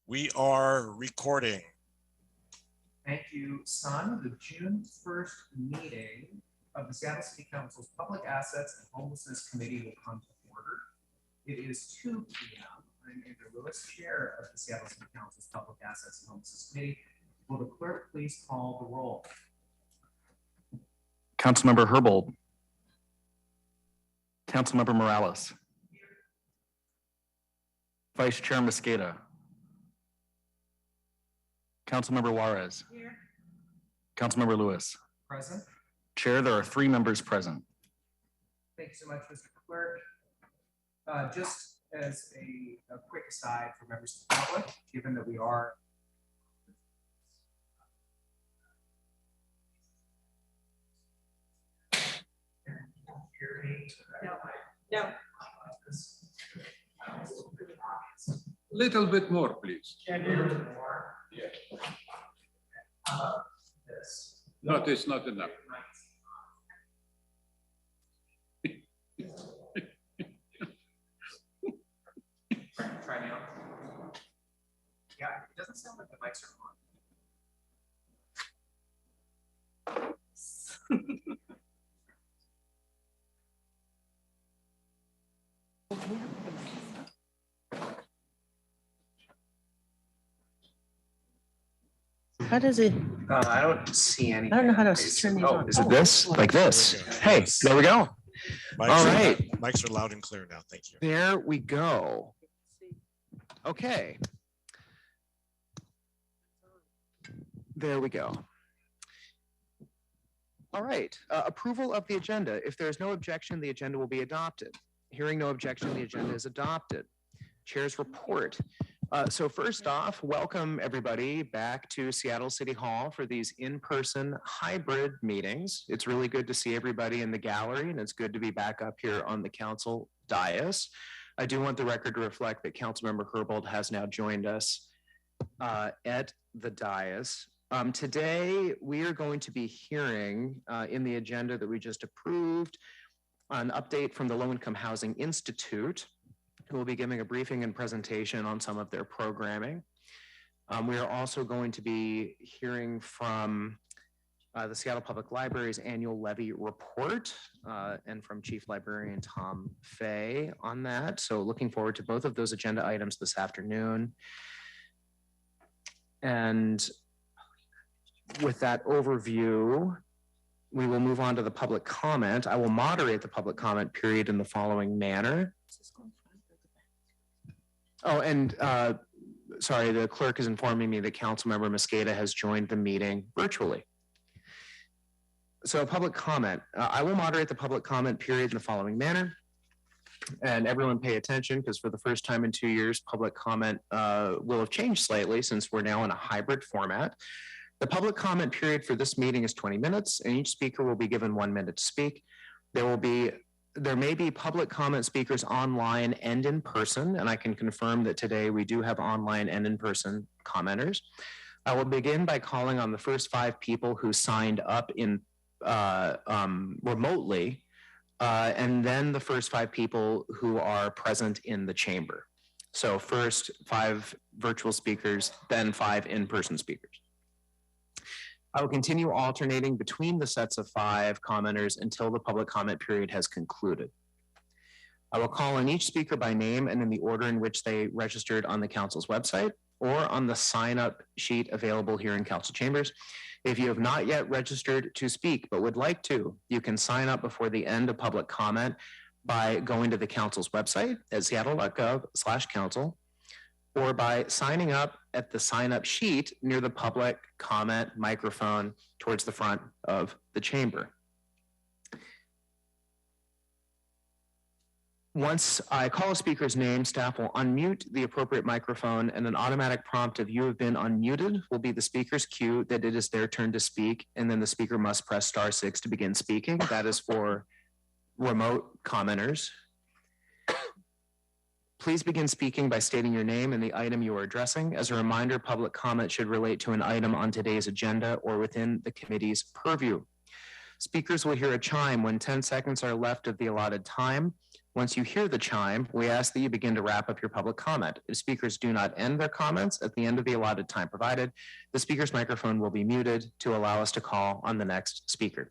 We are recording. Thank you, son. The June 1st meeting of the Seattle City Council's Public Assets and Homelessness Committee will come to order. It is 2 p.m. I'm Andrew Lewis, chair of the Seattle City Council's Public Assets and Homelessness Committee. Will the clerk please call the roll? Councilmember Herbold. Councilmember Morales. Vice Chair Mosqueda. Councilmember Juarez. Here. Councilmember Lewis. Present. Chair, there are 3 members present. Thank you so much, Mr. Clerk. Just as a quick aside for members of the public, given that we are No. Little bit more, please. Can you hear more? Yeah. This. No, it's not enough. Try now. Yeah, it doesn't sound like the mics are on. How does it? I don't see anything. I don't know how to turn these on. Is it this? Like this? Okay. Hey, there we go. Mics All are- right. Mics are loud and clear now. Thank you. There we go. Okay. There we go. All right. Approval of the agenda. If there is no objection, the agenda will be adopted. Hearing no objection, the agenda is adopted. Chair's report. So first off, welcome everybody back to Seattle City Hall for these in-person hybrid meetings. It's really good to see everybody in the gallery, and it's good to be back up here on the council dais. I do want the record to reflect that Councilmember Herbold has now joined us at the dais. Today, we are going to be hearing in the agenda that we just approved an update from the Low Income Housing Institute, who will be giving a briefing and presentation on some of their programming. We are also going to be hearing from the Seattle Public Library's annual levy report and from Chief Librarian Tom Fay on that. So looking forward to both of those agenda items this afternoon. And with that overview, we will move on to the public comment. I will moderate the public comment period in the following manner. Oh, and sorry, the clerk is informing me that Councilmember Mosqueda has joined the meeting virtually. So public comment. I will moderate the public comment period in the following manner. And everyone pay attention, because for the first time in 2 years, public comment will have changed slightly since we're now in a hybrid format. The public comment period for this meeting is 20 minutes, and each speaker will be given 1 minute to speak. There may be public comment speakers online and in person, and I can confirm that today we do have online and in-person commenters. I will begin by calling on the first 5 people who signed up in remotely, and then the first 5 people who are present in the chamber. So first 5 virtual speakers, then 5 in-person speakers. I will continue alternating between the sets of 5 commenters until the public comment period has concluded. I will call on each speaker by name and in the order in which they registered on the council's website or on the sign-up sheet available here in council chambers. If you have not yet registered to speak but would like to, you can sign up before the end of public comment by going to the council's website at seattle.gov/council, or by signing up at the sign-up sheet near the public comment microphone towards the front of the chamber. Once I call a speaker's name, staff will unmute the appropriate microphone, and an automatic prompt of "you have been unmuted" will be the speaker's cue that it is their turn to speak, and then the speaker must press *6 to begin speaking. That is for remote commenters. Please begin speaking by stating your name and the item you are addressing. As a reminder, public comment should relate to an item on today's agenda or within the committee's purview. Speakers will hear a chime when 10 seconds are left of the allotted time. Once you hear the chime, we ask that you begin to wrap up your public comment. If speakers do not end their comments at the end of the allotted time provided, the speaker's microphone will be muted to allow us to call on the next speaker.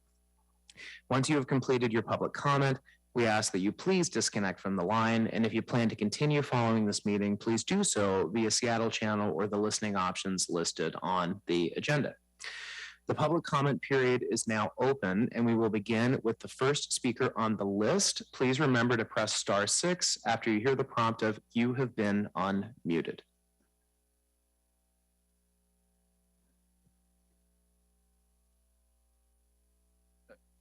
Once you have completed your public comment, we ask that you please disconnect from the line, and if you plan to continue following this meeting, please do so via Seattle channel or the listening options listed on the agenda. The public comment period is now open, and we will begin with the first speaker on the list. Please remember to press *6 after you hear the prompt of "You have been unmuted."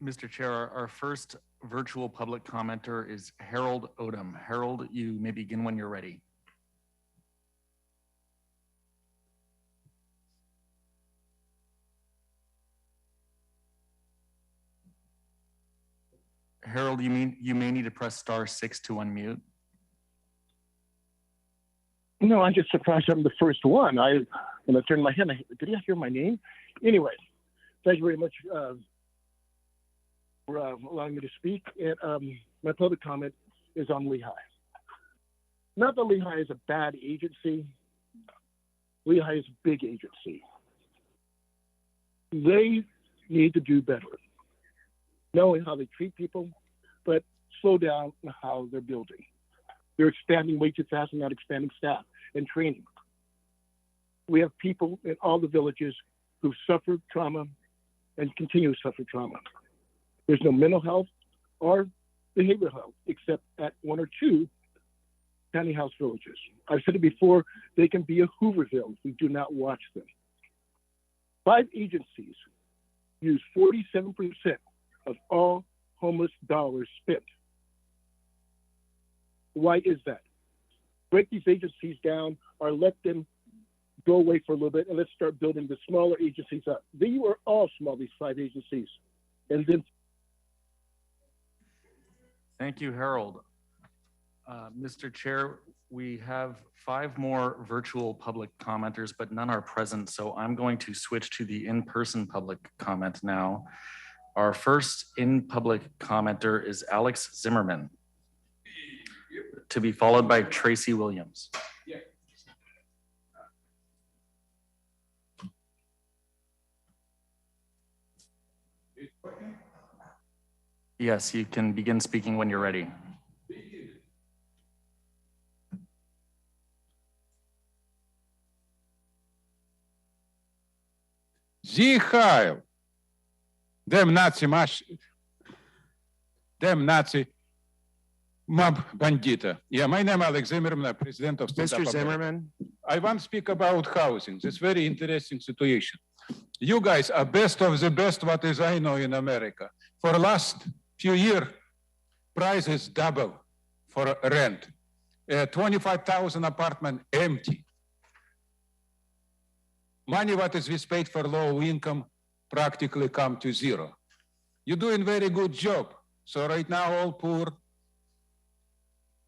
Mr. Chair, our first virtual public commenter is Harold Odom. Harold, you may begin when you're ready. Harold, you may need to press *6 to unmute. No, I'm just surprised I'm the first one. When I turned my head, did you hear my name? Anyway, thank you very much for allowing me to speak. And my public comment is on LIHI. Not that LIHI is a bad agency. LIHI is a big agency. They need to do better, knowing how they treat people, but slow down on how they're building. They're expanding way too fast and not expanding staff and training. We have people in all the villages who've suffered trauma and continue to suffer trauma. There's no mental health or behavioral health except at 1 or 2 tiny house villages. I've said it before, they can be a Hooverville if we do not watch them. 5 agencies use 47% of all homeless dollars spent. Why is that? Break these agencies down or let them go away for a little bit and let's start building the smaller agencies up. They are all small, these 5 agencies. And then. Thank you, Harold. Mr. Chair, we have 5 more virtual public commenters, but none are present. So I'm going to switch to the in-person public comment now. Our first in-public commenter is Alex Zimmerman, to be followed by Tracy Williams. Yes, you can begin speaking when you're ready. LIHI, dem Nazi mob bandita. Yeah, my name is Alex Zimmerman, president of state. Mr. Zimmerman. I want to speak about housing. This very interesting situation. You guys are best of the best, what is I know in America. For last few years, prices double for rent. 25,000 apartment empty. Money what is paid for low income practically come to zero. You're doing very good job. So right now all poor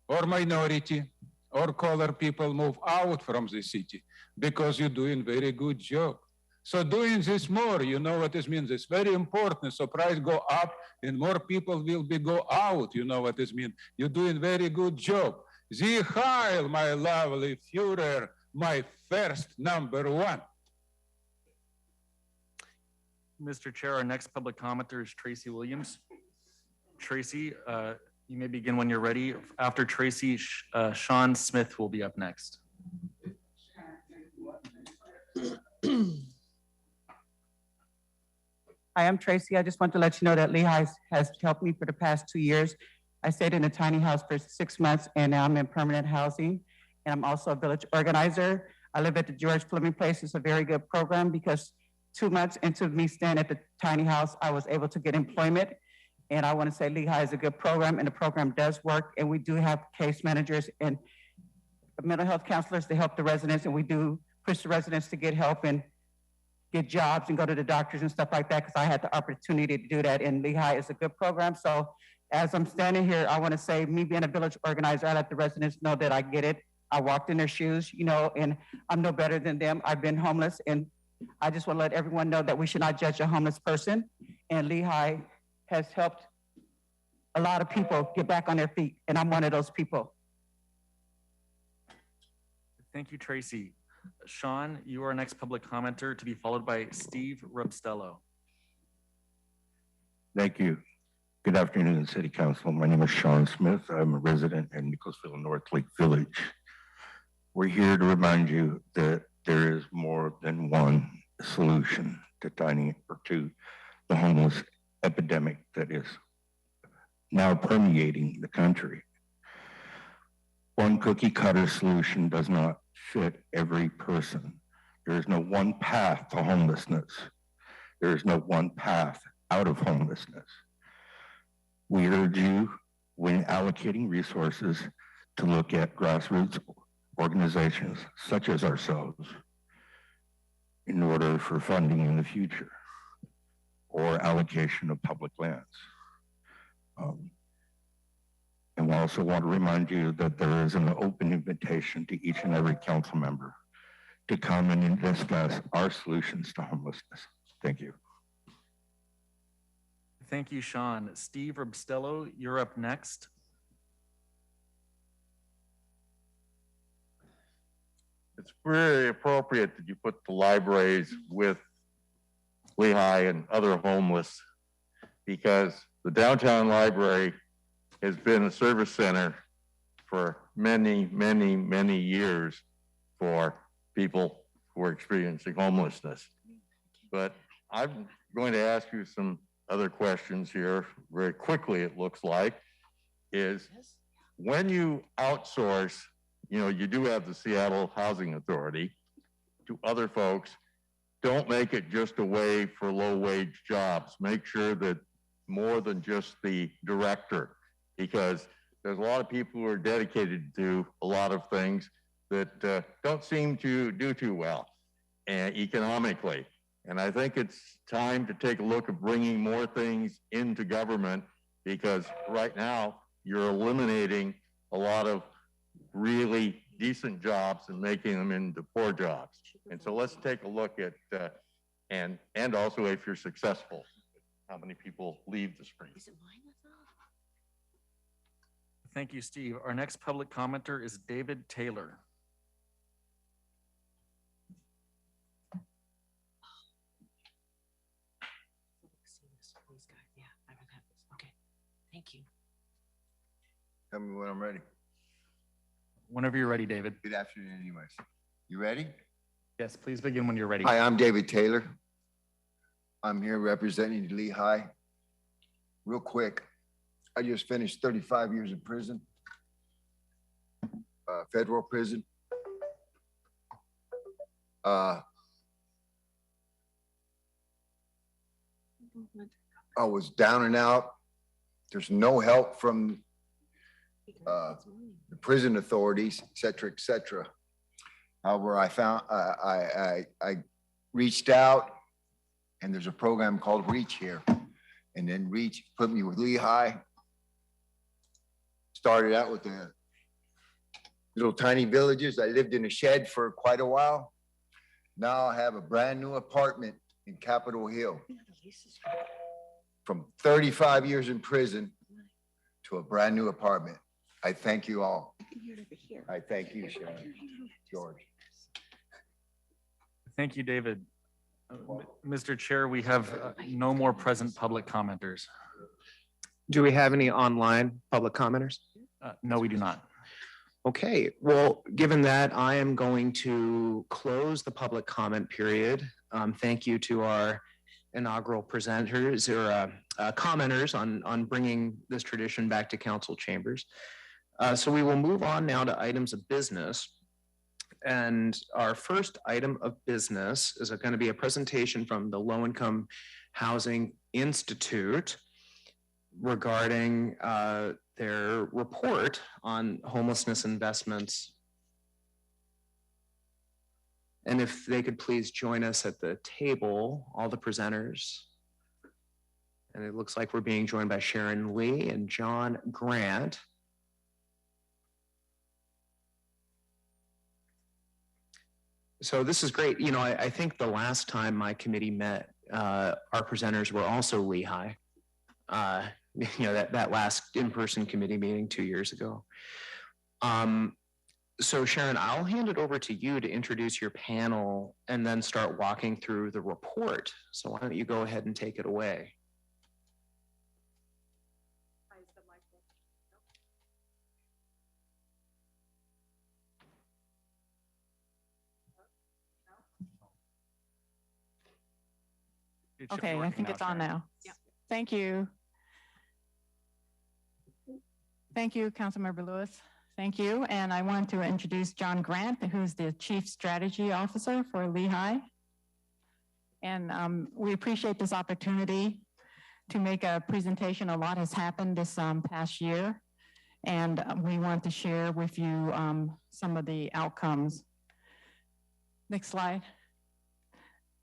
or minority or color people move out from the city because you're doing very good job. So doing this more, you know what it means. It's very important. So price go up and more people will be go out. You know what it means. You're doing very good job. Sie Heil, my lovely Führer, my first #1. Mr. Chair, our next public commenter is Tracy Williams. Tracy, you may begin when you're ready. After Tracy, Sean Smith will be up next. Hi, I'm Tracy. I just want to let you know that LIHI has helped me for the past 2 years. I stayed in a tiny house for 6 months and now I'm in permanent housing. And I'm also a village organizer. I live at the George Fleming Place. It's a very good program because 2 months into me staying at the tiny house, I was able to get employment. And I want to say LIHI is a good program and the program does work. And we do have case managers and mental health counselors to help the residents. And we do push the residents to get help and get jobs and go to the doctors and stuff like that, because I had the opportunity to do that, and LIHI is a good program. So as I'm standing here, I want to say, me being a village organizer, I let the residents know that I get it. I walked in their shoes, you know, and I'm no better than them. I've been homeless, and I just want to let everyone know that we should not judge a homeless person, and LIHI has helped a lot of people get back on their feet, and I'm one of those people. Thank you, Tracy. Sean, you are our next public commenter, to be followed by Steve Rubstello. Thank you. Good afternoon, City Council. My name is Sean Smith. I'm a resident in Nicholasville, North Lake Village. We're here to remind you that there is more than one solution to the homeless epidemic that is now permeating the country. One cookie cutter solution does not fit every person. There is no one path to homelessness. There is no one path out of homelessness. We urge you, when allocating resources, to look at grassroots organizations such as ourselves in order for funding in the future or allocation of public lands. And we also want to remind you that there is an open invitation to each and every council member to come in and discuss our solutions to homelessness. Thank you. Thank you, Sean. Steve Rubstello, you're up next. It's very appropriate that you put the libraries with LIHI and other homeless, because the downtown library has been a service center for many, many, many years for people who are experiencing homelessness. But I'm going to ask you some other questions here very quickly. It looks like is when you outsource, you do have the Seattle Housing Authority to other folks. Don't make it just a way for low wage jobs. Make sure that more than just the director, because there's a lot of people who are dedicated to a lot of things that don't seem to do too well economically. And I think it's time to take a look at bringing more things into government, because right now you're eliminating a lot of really decent jobs and making them into poor jobs. And so let's take a look at, and also if you're successful, how many people leave the street. Thank you, Steve. Our next public commenter is David Taylor. Okay, thank you. Tell me when I'm ready. Whenever you're ready, David. Good afternoon anyways. You ready? Yes, please begin when you're ready. Hi, I'm David Taylor. I'm here representing the LIHI. Real quick, I just finished 35 years in prison, federal prison. I was down and out. There's no help from the prison authorities, et cetera, et cetera. However, I reached out, and there's a program called Reach here. And then Reach put me with LIHI. Started out with the little tiny villages. I lived in a shed for quite a while. Now I have a brand new apartment in Capitol Hill. From 35 years in prison to a brand new apartment. I thank you all. I thank you, Sharon. George. Thank you, David. Mr. Chair, we have no more present public commenters. Do we have any online public commenters? No, we do not. Okay, well, given that, I am going to close the public comment period. Thank you to our inaugural presenters or commenters on bringing this tradition back to council chambers. So we will move on now to items of business. And our first item of business is going to be a presentation from the Low Income Housing Institute regarding their report on homelessness investments. And if they could please join us at the table, all the presenters. And it looks like we're being joined by Sharon Lee and John Grant. So this is great. I think the last time my committee met, our presenters were also LIHI. that last in-person committee meeting 2 years ago. So Sharon, I'll hand it over to you to introduce your panel and then start walking through the report. So why don't you go ahead and take it away? Okay, I think it's on now. Yeah. Thank you. Thank you, Councilmember Lewis. Thank you. And I want to introduce John Grant, who's the Chief Strategy Officer for LIHI. And we appreciate this opportunity to make a presentation. A lot has happened this past year, and we want to share with you some of the outcomes. Next slide.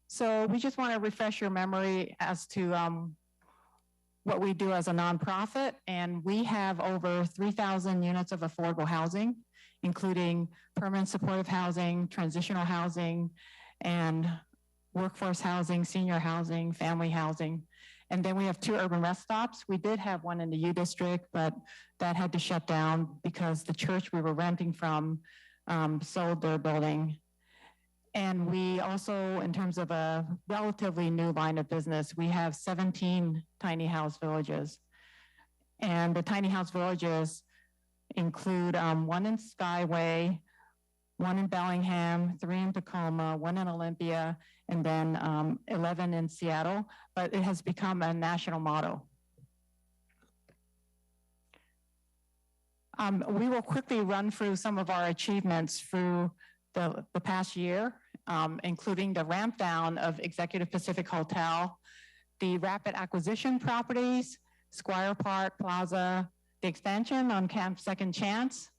So we just want to refresh your memory as to what we do as a nonprofit. And we have over 3,000 units of affordable housing, including permanent supportive housing, transitional housing, and workforce housing, senior housing, family housing. And then we have 2 urban rest stops. We did have one in the U District, but that had to shut down because the church we were renting from sold their building. And we also, in terms of a relatively new line of business, we have 17 tiny house villages. And the tiny house villages include 1 in Skyway, 1 in Bellingham, 3 in Tacoma, 1 in Olympia, and then 11 in Seattle. But it has become a national motto. We will quickly run through some of our achievements through the past year, including the ramp down of Executive Pacific Hotel, the rapid acquisition properties, Squire Park Plaza, the expansion on Camp Second Chance,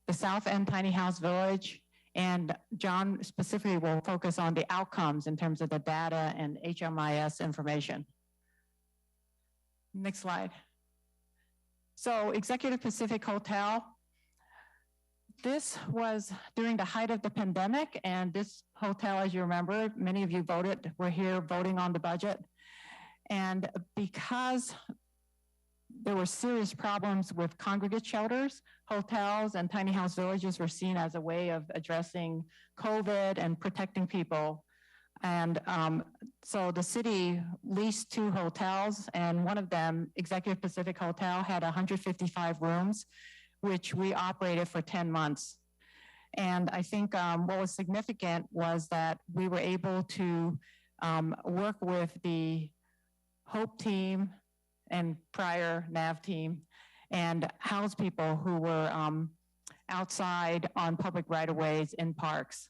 the South End Tiny House Village, and John specifically will focus on the outcomes in terms of the data and HMIS information. Next slide. So Executive Pacific Hotel, this was during the height of the pandemic, and this hotel, as you remember, many of you voted, were here voting on the budget. And because there were serious problems with congregate shelters, hotels and tiny house villages were seen as a way of addressing COVID and protecting people. And so the city leased 2 hotels, and one of them, Executive Pacific Hotel, had 155 rooms, which we operated for 10 months. And I think what was significant was that we were able to work with the HOPE team and prior NAV team and house people who were outside on public right-of-ways in parks.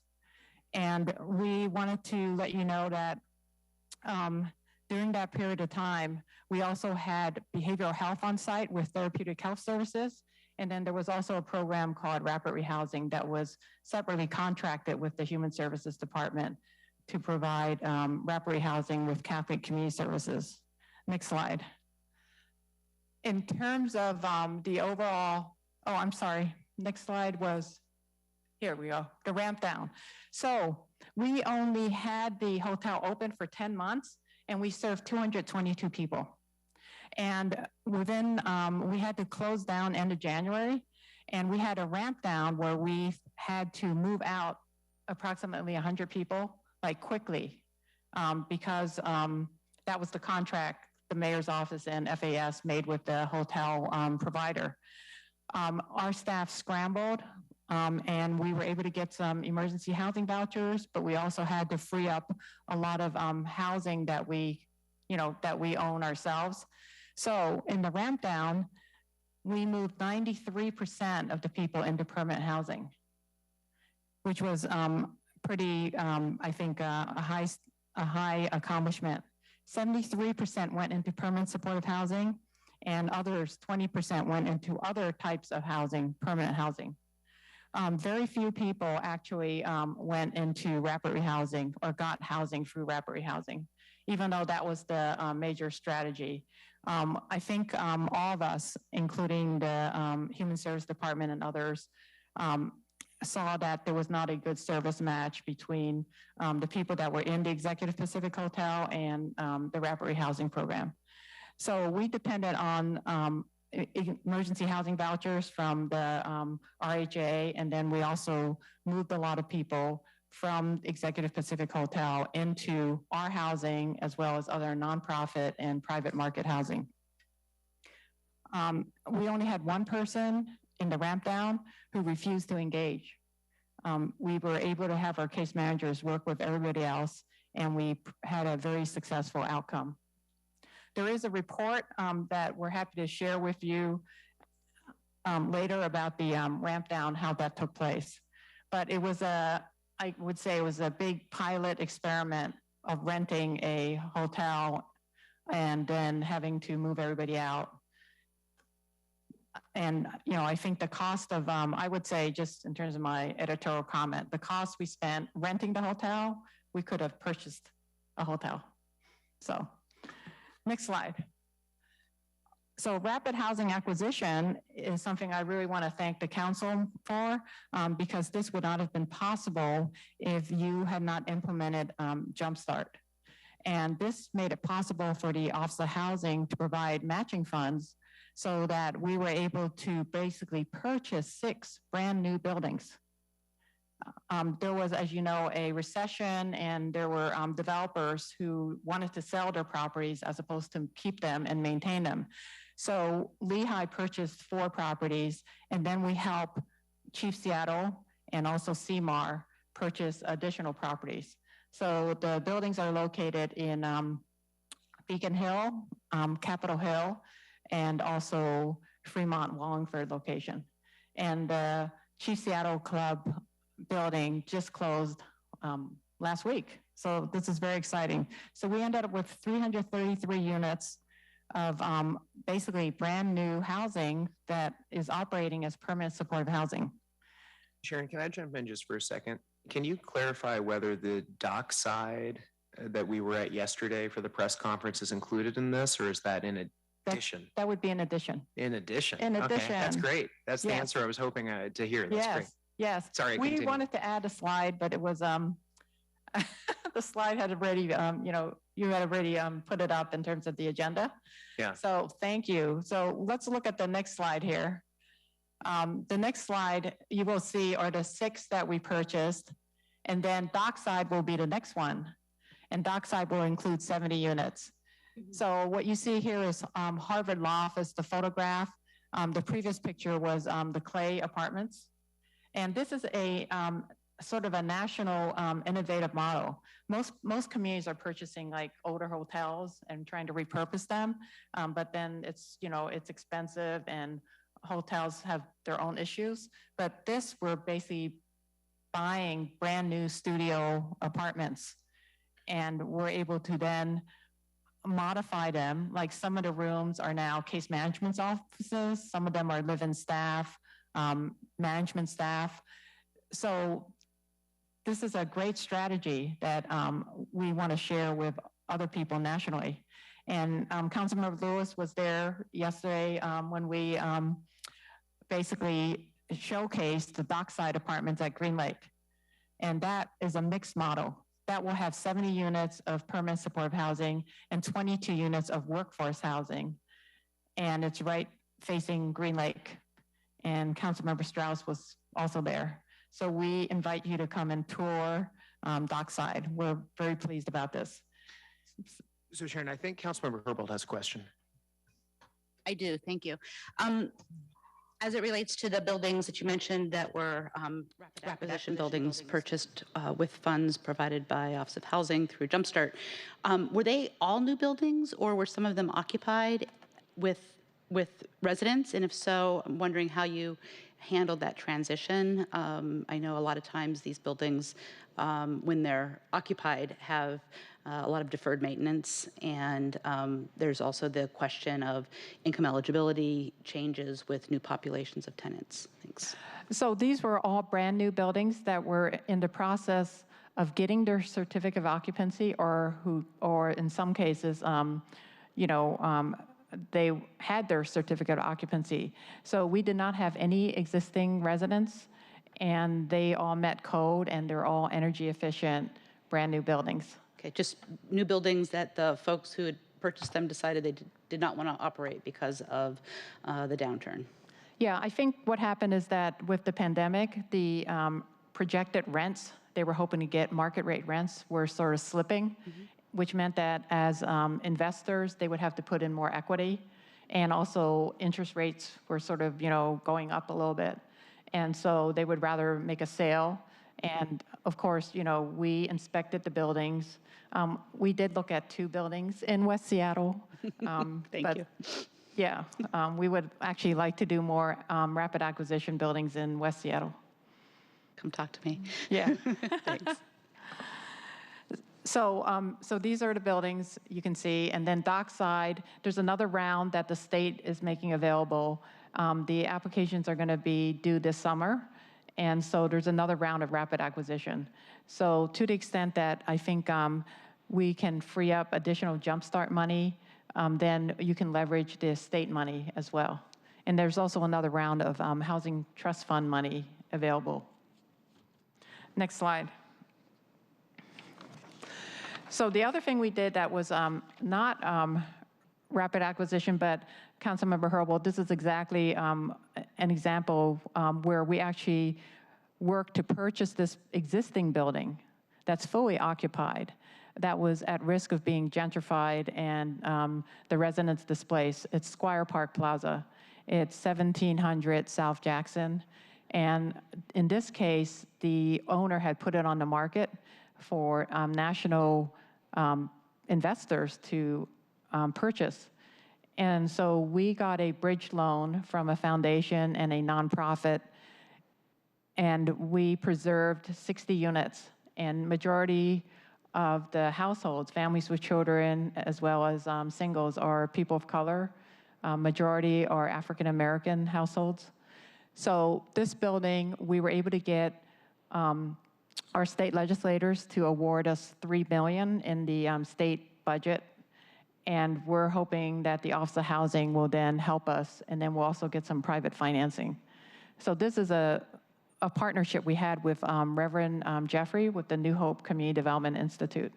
And we wanted to let you know that during that period of time, we also had behavioral health on site with therapeutic health services. And then there was also a program called Rapid Rehousing that was separately contracted with the Human Services Department to provide rapid rehousing with Catholic Community Services. Next slide. In terms of the overall, oh, I'm sorry. Next slide was, here we go, the ramp down. So we only had the hotel open for 10 months and we served 222 people. And within, we had to close down end of January, and we had a ramp down where we had to move out approximately 100 people, like quickly, because that was the contract the mayor's office and FAS made with the hotel provider. Our staff scrambled, and we were able to get some emergency housing vouchers, but we also had to free up a lot of housing that we own ourselves. So in the ramp down, we moved 93% of the people into permanent housing, which was pretty, I think, a high accomplishment. 73% went into permanent supportive housing, and others, 20%, went into other types of housing, permanent housing. Very few people actually went into rapid rehousing or got housing through rapid rehousing, even though that was the major strategy. I think all of us, including the Human Service Department and others, saw that there was not a good service match between the people that were in the Executive Pacific Hotel and the rapid rehousing program. So we depended on emergency housing vouchers from the RHA, and then we also moved a lot of people from Executive Pacific Hotel into our housing, as well as other nonprofit and private market housing. We only had one person in the ramp down who refused to engage. We were able to have our case managers work with everybody else, and we had a very successful outcome. There is a report that we're happy to share with you later about the ramp down, how that took place. But it was I would say it was a big pilot experiment of renting a hotel and then having to move everybody out. And, you know, I think the cost of, I would say, just in terms of my editorial comment, the cost we spent renting the hotel, we could have purchased a hotel. So, next slide. So rapid housing acquisition is something I really want to thank the council for, because this would not have been possible if you had not implemented Jumpstart. And this made it possible for the Office of Housing to provide matching funds so that we were able to basically purchase 6 brand new buildings. There was, as you know, a recession, and there were developers who wanted to sell their properties as opposed to keep them and maintain them. So LIHI purchased 4 properties, and then we helped Chief Seattle and also CMAR purchase additional properties. So the buildings are located in Beacon Hill, Capitol Hill, and also Fremont Wallingford location. And the Chief Seattle Club building just closed last week. So this is very exciting. So we ended up with 333 units of basically brand new housing that is operating as permanent supportive housing. Sharon, can I jump in just for a second? Can you clarify whether the dockside that we were at yesterday for the press conference is included in this, or is that in addition? That would be in addition. In addition. In Okay, that's addition. great. That's the Yes. answer I was hoping to hear. That's Yes. great. Yes. Sorry, we continue. wanted to add a slide, but it was the slide had already you know, you had already put it up in terms of the agenda. Yeah. So thank you. So let's look at the next slide here. The next slide you will see are the 6 that we purchased, and then dockside will be the next one, and dockside will include 70 units. So what you see here is Harvard Law Office, the photograph. The previous picture was the Clay Apartments. And this is a sort of a national innovative model. Most communities are purchasing like older hotels and trying to repurpose them. But then it's, you know, it's expensive and hotels have their own issues. But this, we're basically buying brand new studio apartments. And we're able to then modify them. Like some of the rooms are now case management offices. Some of them are live-in staff, management staff. So this is a great strategy that we want to share with other people nationally. And Councilmember Lewis was there yesterday when we basically showcased the dockside apartments at Green Lake. And that is a mixed model. That will have 70 units of permanent supportive housing and 22 units of workforce housing. And it's right facing Green Lake. And Councilmember Strauss was also there. So we invite you to come and tour dockside. We're very pleased about this. So Sharon, I think Councilmember Herbold has a question. I do, thank you. As it relates to the buildings that you mentioned that were rapid acquisition buildings purchased with funds provided by Office of Housing through Jumpstart, were they all new buildings or were some of them occupied with residents? And if so, I'm wondering how you handled that transition. I know a lot of times these buildings, when they're occupied, have a lot of deferred maintenance, and there's also the question of income eligibility changes with new populations of tenants. Thanks. So these were all brand new buildings that were in the process of getting their certificate of occupancy, or in some cases, you know, they had their certificate of occupancy. So we did not have any existing residents, and they all met code, and they're all energy efficient, brand new buildings. Okay, just new buildings that the folks who had purchased them decided they did not want to operate because of the downturn. Yeah, I think what happened is that with the pandemic, the projected rents, they were hoping to get market rate rents were sort of slipping, which meant that as investors, they would have to put in more equity. And also interest rates were sort of, going up a little bit. And so they would rather make a sale. And of course, we inspected the buildings. We did look at 2 buildings in West Seattle. Thank you. Yeah, we would actually like to do more rapid acquisition buildings in West Seattle. Come talk to me. Yeah. Thanks. So these are the buildings you can see, and then dockside, there's another round that the state is making available. The applications are going to be due this summer, and so there's another round of rapid acquisition. So to the extent that I think we can free up additional jumpstart money, then you can leverage the state money as well. And there's also another round of housing trust fund money available. Next slide. So the other thing we did that was not rapid acquisition, but Councilmember Hurlbut, this is exactly an example where we actually worked to purchase this existing building that's fully occupied, that was at risk of being gentrified and the residents displaced. It's Squire Park Plaza. It's 1700 South Jackson. And in this case, the owner had put it on the market for national investors to purchase. And so we got a bridge loan from a foundation and a nonprofit, and we preserved 60 units. And majority of the households, families with children, as well as singles, are people of color. Majority are African American households. So this building, we were able to get our state legislators to award us $3 million in the state budget. And we're hoping that the Office of Housing will then help us, and then we'll also get some private financing. So this is a partnership we had with Reverend Jeffrey with the New Hope Community Development Institute.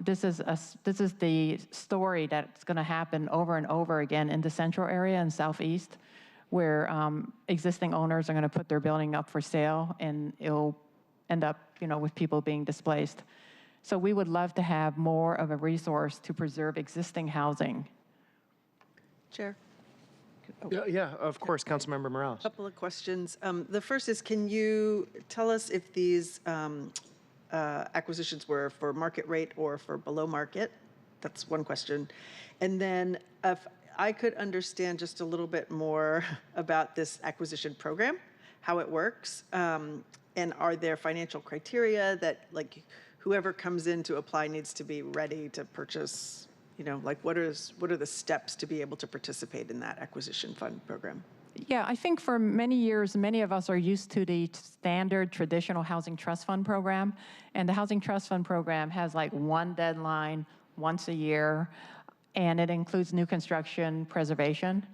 This is the story that's going to happen over and over again in the central area and southeast, where existing owners are going to put their building up for sale, and it'll end up, with people being displaced. So we would love to have more of a resource to preserve existing housing. Chair, Yeah, of course, Councilmember Morales. a couple of questions. The first is, can you tell us if these acquisitions were for market rate or for below market? That's one question. And then if I could understand just a little bit more about this acquisition program, how it works, and are there financial criteria that, like, whoever comes in to apply needs to be ready to purchase, what are the steps to be able to participate in that acquisition fund program? Yeah, I think for many years, many of us are used to the standard traditional housing trust fund program. And the housing trust fund program has like one deadline once a year, and it includes new construction preservation.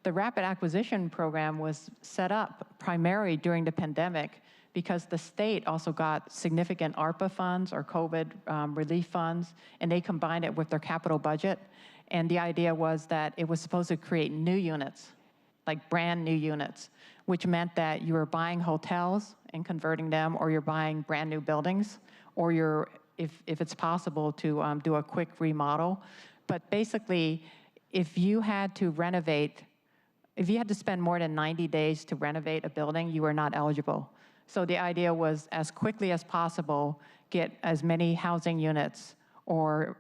The rapid acquisition program was set up primarily during the pandemic because the state also got significant ARPA funds or COVID relief funds, and they combined it with their capital budget. And the idea was that it was supposed to create new units, like brand new units, which meant that you were buying hotels and converting them, or you're buying brand new buildings, or you're, if it's possible, to do a quick remodel. But basically, if you had to spend more than 90 days to renovate a building, you were not eligible. So the idea was, as quickly as possible, get as many housing units, or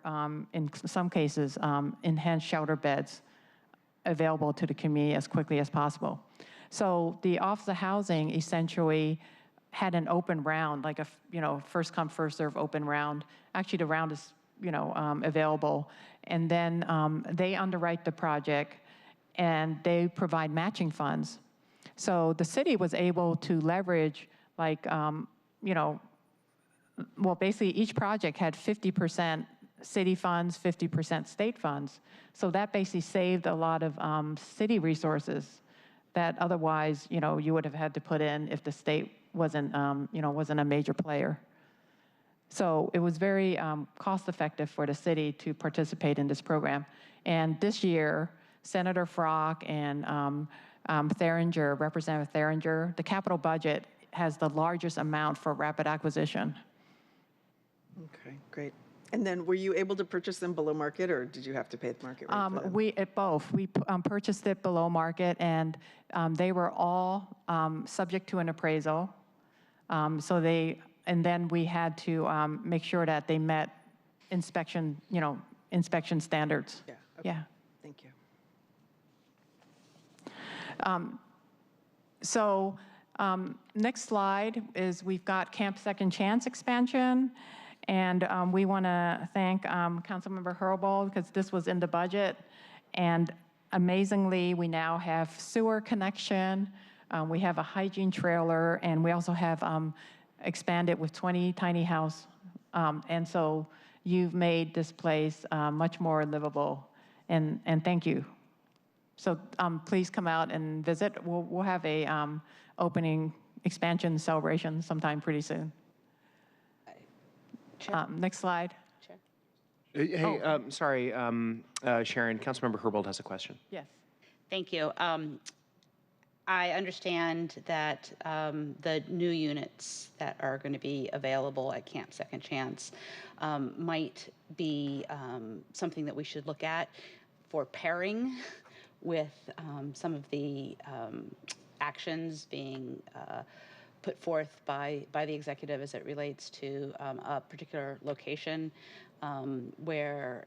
in some cases, enhanced shelter beds available to the community as quickly as possible. So the Office of Housing essentially had an open round, like a first come, first serve open round. Actually, the round is available, and then they underwrite the project, and they provide matching funds. So the city was able to leverage, basically each project had 50% city funds, 50% state funds. So that basically saved a lot of city resources that otherwise, you would have had to put in if the state wasn't a major player. So it was very cost-effective for the city to participate in this program. And this year, Senator Frock and Theringer, Representative Theringer, the capital budget has the largest amount for rapid acquisition. Okay, great. And then were you able to purchase them below market, or did you have to pay the market rate for them? Both. We purchased it below market, and they were all subject to an appraisal. And then we had to make sure that they met inspection standards. Yeah. Okay. Yeah. Thank you. Next slide is we've got Camp Second Chance expansion. And we want to thank Councilmember Herbold because this was in the budget. And amazingly, we now have sewer connection. We have a hygiene trailer, and we also have expanded with 20 tiny house. And so you've made this place much more livable. And thank you. So please come out and visit. We'll have a opening expansion celebration sometime pretty soon. Next slide. Hey, sorry, Sharon, Councilmember Herbold has a question. Yes. Thank you. I understand that the new units that are going to be available at Camp Second Chance might be something that we should look at for pairing with some of the actions being put forth by the executive as it relates to a particular location where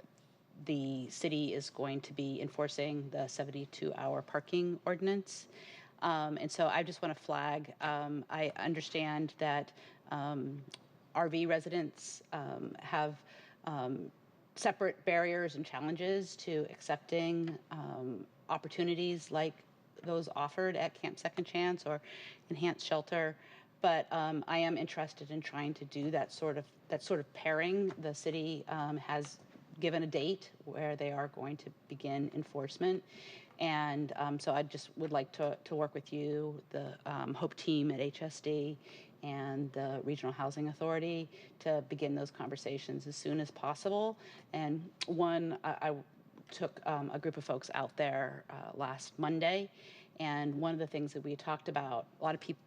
the city is going to be enforcing the 72-hour parking ordinance. And so I just want to flag, I understand that RV residents have separate barriers and challenges to accepting opportunities like those offered at Camp Second Chance or Enhanced Shelter. But I am interested in trying to do that sort of pairing. The city has given a date where they are going to begin enforcement. And so I just would like to work with you, the HOPE team at HSD and the Regional Housing Authority to begin those conversations as soon as possible. And I took a group of folks out there last Monday. And one of the things that we talked about, a lot of people,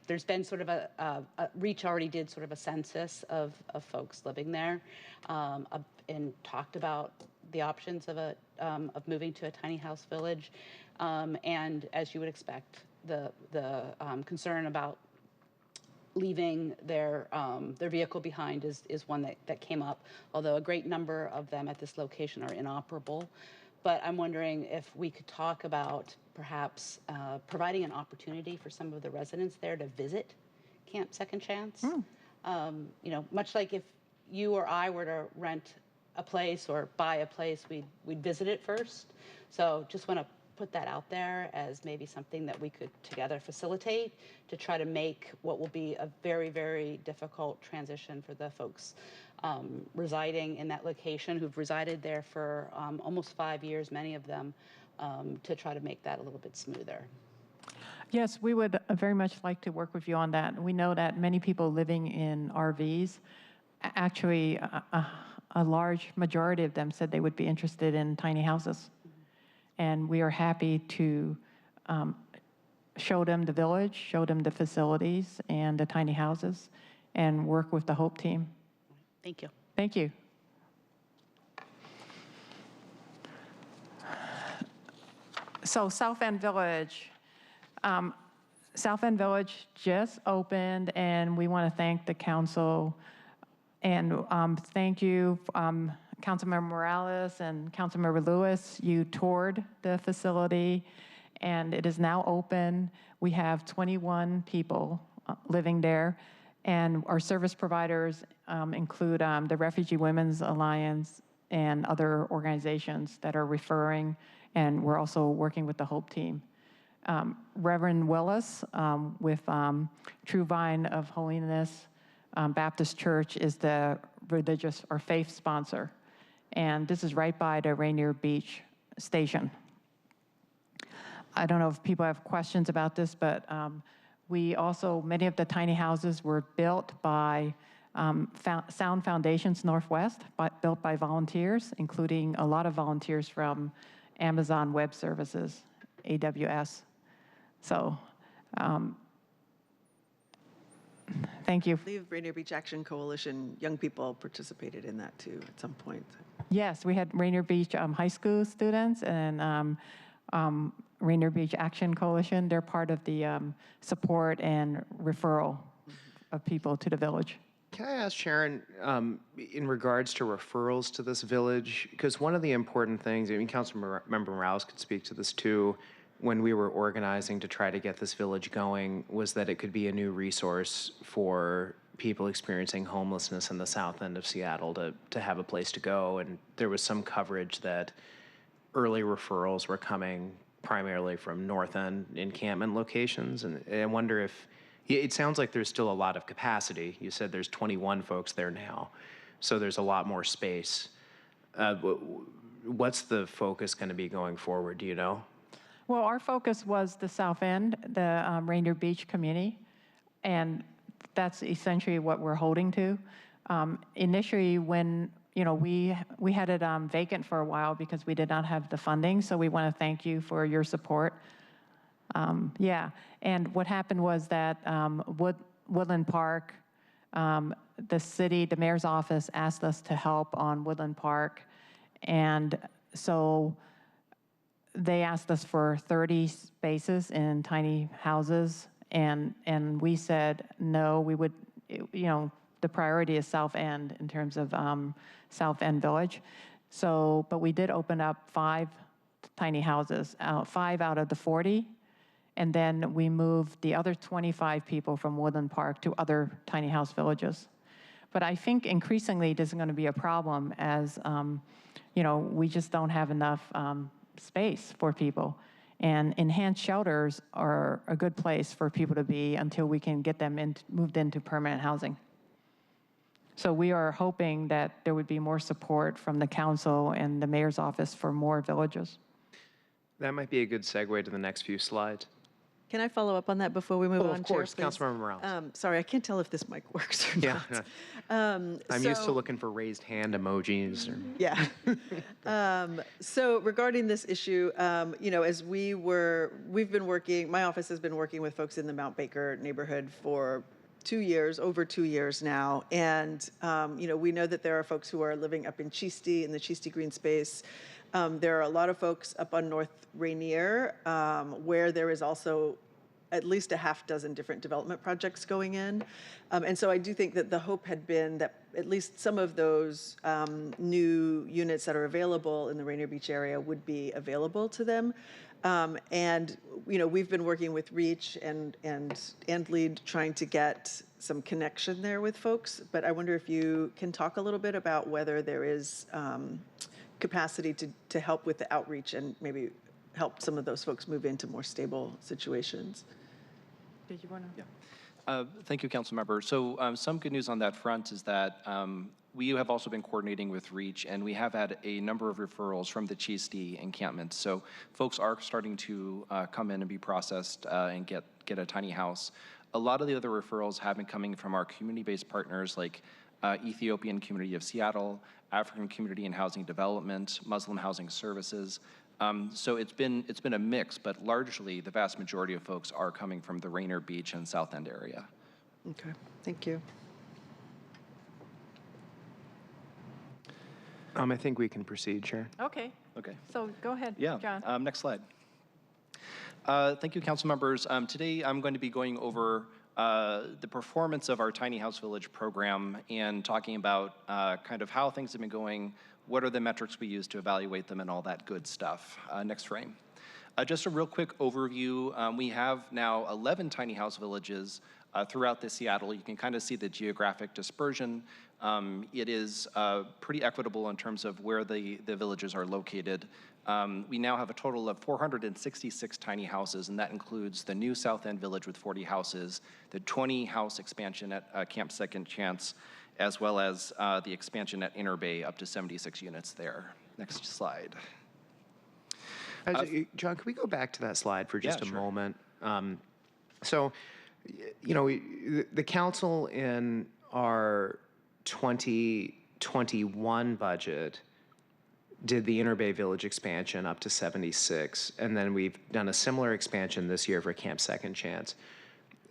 there's been sort of Reach already did sort of a census of folks living there and talked about the options of moving to a tiny house village. And as you would expect, the concern about leaving their vehicle behind is one that came up, although a great number of them at this location are inoperable. But I'm wondering if we could talk about perhaps providing an opportunity for some of the residents there to visit Camp Second Chance. Much like if you or I were to rent a place or buy a place, we'd visit it first. So just want to put that out there as maybe something that we could together facilitate to try to make what will be a very, very difficult transition for the folks residing in that location who've resided there for almost 5 years, many of them, to try to make that a little bit smoother. Yes, we would very much like to work with you on that. We know that many people living in RVs, actually a large majority of them said they would be interested in tiny houses. And we are happy to show them the village, show them the facilities and the tiny houses, and work with the HOPE team. Thank you. Thank you. So South End Village. South End Village just opened, and we want to thank the council. And thank you, Councilmember Morales and Councilmember Lewis. You toured the facility, and it is now open. We have 21 people living there, and our service providers include the Refugee Women's Alliance and other organizations that are referring, and we're also working with the HOPE team. Reverend Willis with True Vine of Holiness Baptist Church is the religious or faith sponsor. And this is right by the Rainier Beach station. I don't know if people have questions about this, but we also, many of the tiny houses were built by Sound Foundations Northwest, built by volunteers, including a lot of volunteers from Amazon Web Services, AWS. So, thank you. I believe Rainier Beach Action Coalition, young people participated in that too at some point. Yes, we had Rainier Beach High School students and Rainier Beach Action Coalition. They're part of the support and referral of people to the village. Can I ask Sharon, in regards to referrals to this village, because one of the important things, I mean, Councilmember Morales could speak to this too, when we were organizing to try to get this village going, was that it could be a new resource for people experiencing homelessness in the south end of Seattle to have a place to go. And there was some coverage that early referrals were coming primarily from north end encampment locations. And I wonder if, it sounds like there's still a lot of capacity. You said there's 21 folks there now, so there's a lot more space. What's the focus going to be going forward, do you know? Well, our focus was the south end, the Rainier Beach community, and that's essentially what we're holding to. Initially, when we had it vacant for a while because we did not have the funding, so we want to thank you for your support. Yeah, and what happened was that Woodland Park, the city, the mayor's office asked us to help on Woodland Park, and so they asked us for 30 spaces in tiny houses, and we said no, we would, the priority is South End in terms of South End Village. So, but we did open up 5 tiny houses, 5 out of the 40, and then we moved the other 25 people from Woodland Park to other tiny house villages. But I think increasingly this is going to be a problem as, we just don't have enough space for people. And enhanced shelters are a good place for people to be until we can get them moved into permanent housing. So we are hoping that there would be more support from the council and the mayor's office for more villages. That might be a good segue to the next few slides. Can I follow up on that before we move on, of course, Chair, please? Councilmember Morales. Sorry, I can't tell if this mic works or Yeah, not. I'm used to looking for raised hand emojis. Yeah. So regarding this issue, as we've been working, my office has been working with folks in the Mount Baker neighborhood for over 2 years now. And, we know that there are folks who are living up in Cheesty, in the Cheesty Green Space. There are a lot of folks up on North Rainier, where there is also at least a half dozen different development projects going in. And so I do think that the hope had been that at least some of those new units that are available in the Rainier Beach area would be available to them. And, we've been working with Reach and LEAD trying to get some connection there with folks. But I wonder if you can talk a little bit about whether there is capacity to help with the outreach and maybe help some of those folks move into more stable situations. Did you want to? Yeah. Thank you, Councilmember. So some good news on that front is that we have also been coordinating with REACH, and we have had a number of referrals from the Cheesty encampment. So folks are starting to come in and be processed and get a tiny house. A lot of the other referrals have been coming from our community-based partners like Ethiopian Community of Seattle, African Community and Housing Development, Muslim Housing Services. So it's been a mix, but largely the vast majority of folks are coming from the Rainier Beach and South End area. Okay, thank you. I think we can proceed, Chair. Okay. Okay. So go ahead, Yeah. John. Next slide. Thank you, council members. Today I'm going to be going over the performance of our Tiny House Village program and talking about kind of how things have been going, what are the metrics we use to evaluate them, and all that good stuff. Next frame. Just a real quick overview. We have now 11 tiny house villages throughout the Seattle. You can kind of see the geographic dispersion. It is pretty equitable in terms of where the villages are located. We now have a total of 466 tiny houses, and that includes the new South End Village with 40 houses, the 20-house expansion at Camp Second Chance, as well as the expansion at Inner Bay up to 76 units there. Next slide. John, can we go back to that slide for just a sure. moment? So, the council in our 2021 budget did the Inner Bay Village expansion up to 76, and then we've done a similar expansion this year for Camp Second Chance.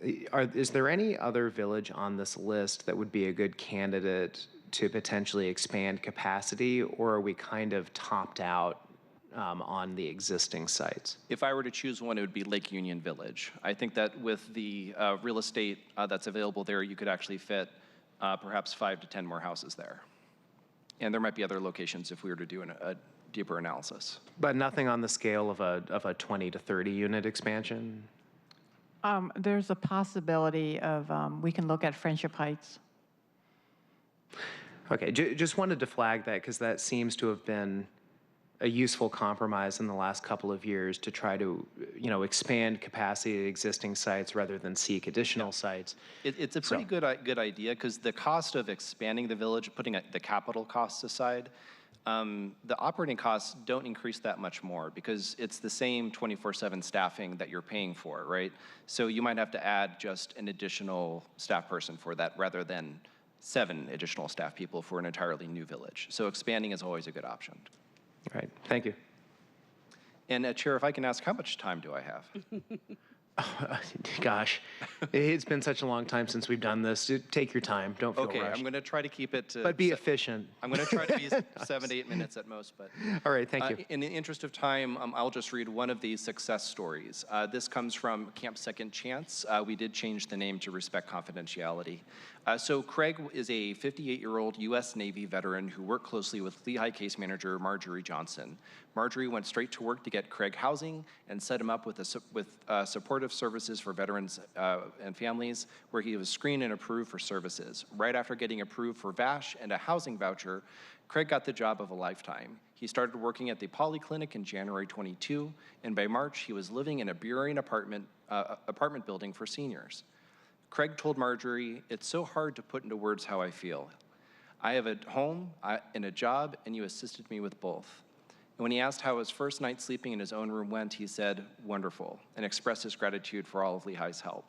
Is there any other village on this list that would be a good candidate to potentially expand capacity, or are we kind of topped out on the existing sites? If I were to choose one, it would be Lake Union Village. I think that with the real estate that's available there, you could actually fit perhaps 5 to 10 more houses there. And there might be other locations if we were to do a deeper analysis. But nothing on the scale of a 20 to 30 unit expansion? There's a possibility of, we can look at Friendship Heights. Okay, just wanted to flag that because that seems to have been a useful compromise in the last couple of years to try to, expand capacity at existing sites rather than seek additional sites. It's a pretty good idea because the cost of expanding the village, putting the capital costs aside, the operating costs don't increase that much more because it's the same 24/7 staffing that you're paying for, right? So you might have to add just an additional staff person for that rather than 7 additional staff people for an entirely new village. So expanding is always a good option. Right, thank you. And Chair, if I can ask, how much time do I have? Gosh, it's been such a long time since we've done this. Take your time, don't feel Okay, rushed. I'm going to try to keep it to... But be efficient. I'm going to try to be 7 to 8 minutes at most, but... All right, thank you. In the interest of time, I'll just read one of these success stories. This comes from Camp Second Chance. We did change the name to respect confidentiality. So Craig is a 58-year-old U.S. Navy veteran who worked closely with LIHI case manager Marjorie Johnson. Marjorie went straight to work to get Craig housing and set him up with supportive services for veterans and families, where he was screened and approved for services. Right after getting approved for VASH and a housing voucher, Craig got the job of a lifetime. He started working at the Polyclinic in January 22, and by March, he was living in a Burien apartment building for seniors. Craig told Marjorie, "It's so hard to put into words how I feel. I have a home and a job, and you assisted me with both." And when he asked how his first night sleeping in his own room went, he said, "Wonderful," and expressed his gratitude for all of LIHI's help.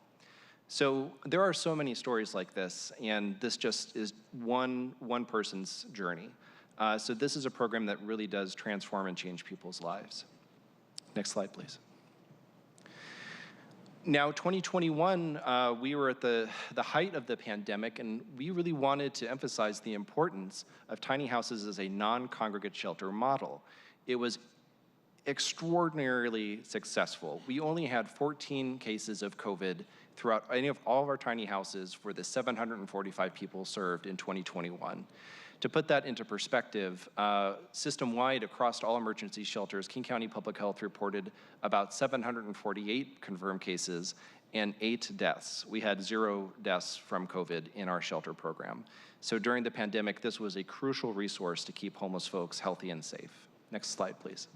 So there are so many stories like this, and this just is one person's journey. So this is a program that really does transform and change people's lives. Next slide, please. Now, 2021, we were at the height of the pandemic, and we really wanted to emphasize the importance of tiny houses as a non-congregate shelter model. It was extraordinarily successful. We only had 14 cases of COVID throughout all of our tiny houses for the 745 people served in 2021. To put that into perspective, system-wide across all emergency shelters, King County Public Health reported about 748 confirmed cases and 8 deaths. We had 0 deaths from COVID in our shelter program. So during the pandemic, this was a crucial resource to keep homeless folks healthy and safe. Next slide, please.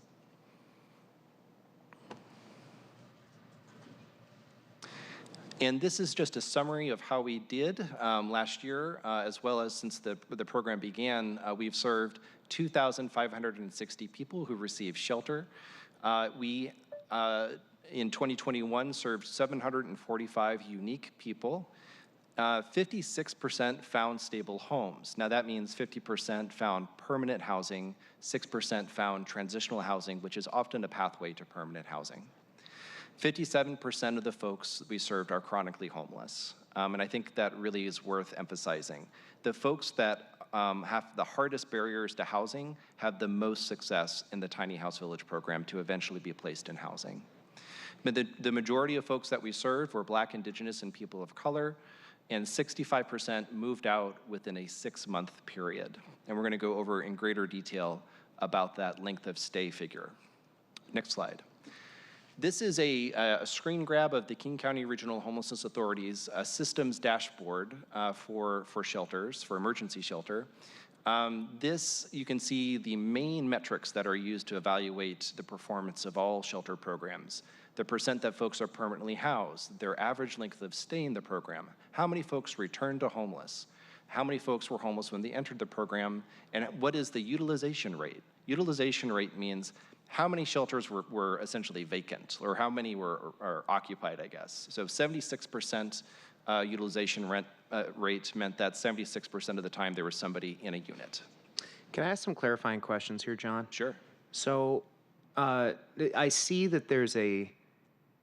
And this is just a summary of how we did last year, as well as since the program began. We've served 2,560 people who received shelter. We, in 2021, served 745 unique people. 56% found stable homes. Now that means 50% found permanent housing, 6% found transitional housing, which is often a pathway to permanent housing. 57% of the folks we served are chronically homeless. And I think that really is worth emphasizing. The folks that have the hardest barriers to housing have the most success in the Tiny House Village program to eventually be placed in housing. But the majority of folks that we served were Black, Indigenous, and people of color, and 65% moved out within a 6-month period. And we're gonna go over in greater detail about that length of stay figure. Next slide. This is a screen grab of the King County Regional Homelessness Authority's systems dashboard for shelters, for emergency shelter. This, you can see the main metrics that are used to evaluate the performance of all shelter programs. The percent that folks are permanently housed, their average length of stay in the program, how many folks returned to homeless, how many folks were homeless when they entered the program, and what is the utilization rate? Utilization rate means how many shelters were essentially vacant, or how many are occupied, I guess. So 76% utilization rate meant that 76% of the time there was somebody in a unit. Can I ask some clarifying questions here, John? Sure. So I see that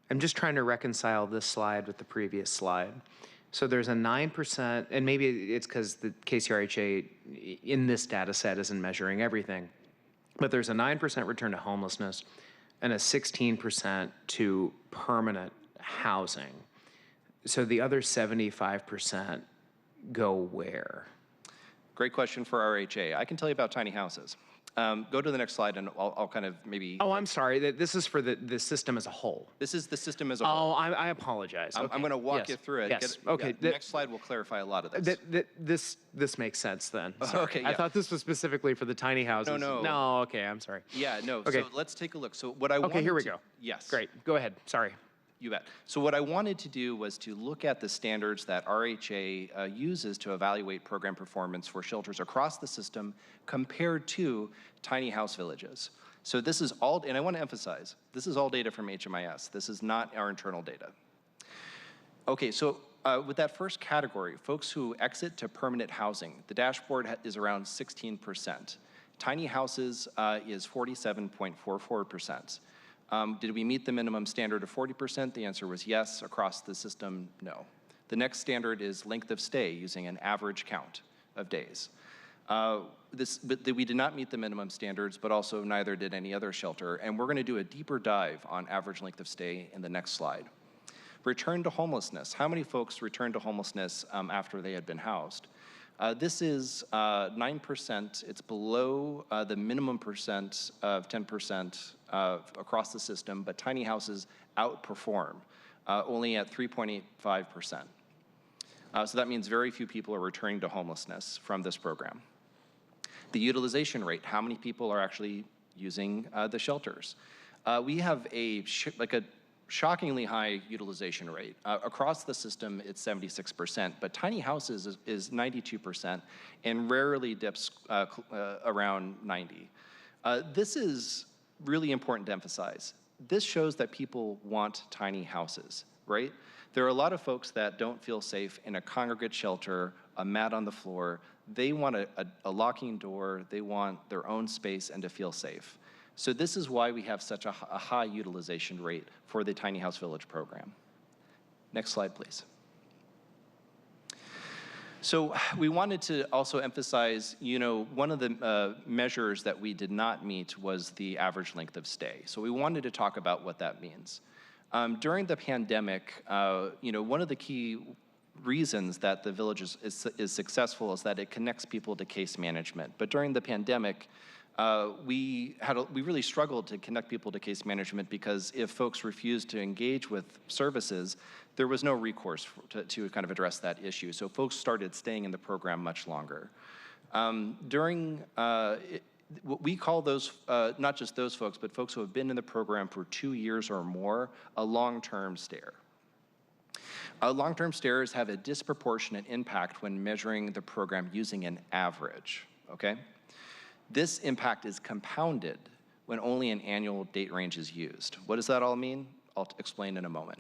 I'm just trying to reconcile this slide with the previous slide. So there's a 9%, and maybe it's because the KCRHA in this data set isn't measuring everything, but there's a 9% return to homelessness and a 16% to permanent housing. So the other 75% go where? Great question for RHA. I can tell you about tiny houses. Go to the next slide and I'll kind of maybe. Oh, I'm sorry. This is for the system as a whole. This is the system as a whole. Oh, I apologize. I'm going to walk you through it. Yes. Okay. The next slide will clarify a lot of this. This makes sense then. Sorry. Okay. I thought this was specifically for the tiny houses. No. No. Okay. I'm sorry. Yeah. No. Okay. So let's take a look. So what I wanted Okay. Here we go. Yes. Great. Go ahead. Sorry. You bet. So what I wanted to do was to look at the standards that RHA uses to evaluate program performance for shelters across the system compared to tiny house villages. So this is all, and I want to emphasize, this is all data from HMIS. This is not our internal data. Okay, so with that first category, folks who exit to permanent housing, the dashboard is around 16%. Tiny houses is 47.44%. Did we meet the minimum standard of 40%? The answer was yes. Across the system, no. The next standard is length of stay using an average count of days. We did not meet the minimum standards, but also neither did any other shelter. And we're going to do a deeper dive on average length of stay in the next slide. Return to homelessness. How many folks returned to homelessness after they had been housed? This is 9%. It's below the minimum percent of 10% across the system, but tiny houses outperform, only at 3.85%. So that means very few people are returning to homelessness from this program. The utilization rate, how many people are actually using the shelters? We have a shockingly high utilization rate. Across the system, it's 76%, but tiny houses is 92% and rarely dips around 90. This is really important to emphasize. This shows that people want tiny houses, right? There are a lot of folks that don't feel safe in a congregate shelter, a mat on the floor. They want a locking door. They want their own space and to feel safe. So this is why we have such a high utilization rate for the Tiny House Village program. Next slide, please. So we wanted to also emphasize, one of the measures that we did not meet was the average length of stay. So we wanted to talk about what that means. During the pandemic, one of the key reasons that the village is successful is that it connects people to case management. But during the pandemic, we really struggled to connect people to case management because if folks refused to engage with services, there was no recourse to kind of address that issue. So folks started staying in the program much longer. We call those, not just those folks, but folks who have been in the program for 2 years or more, a long-term stare. Long-term stares have a disproportionate impact when measuring the program using an average, okay? This impact is compounded when only an annual date range is used. What does that all mean? I'll explain in a moment.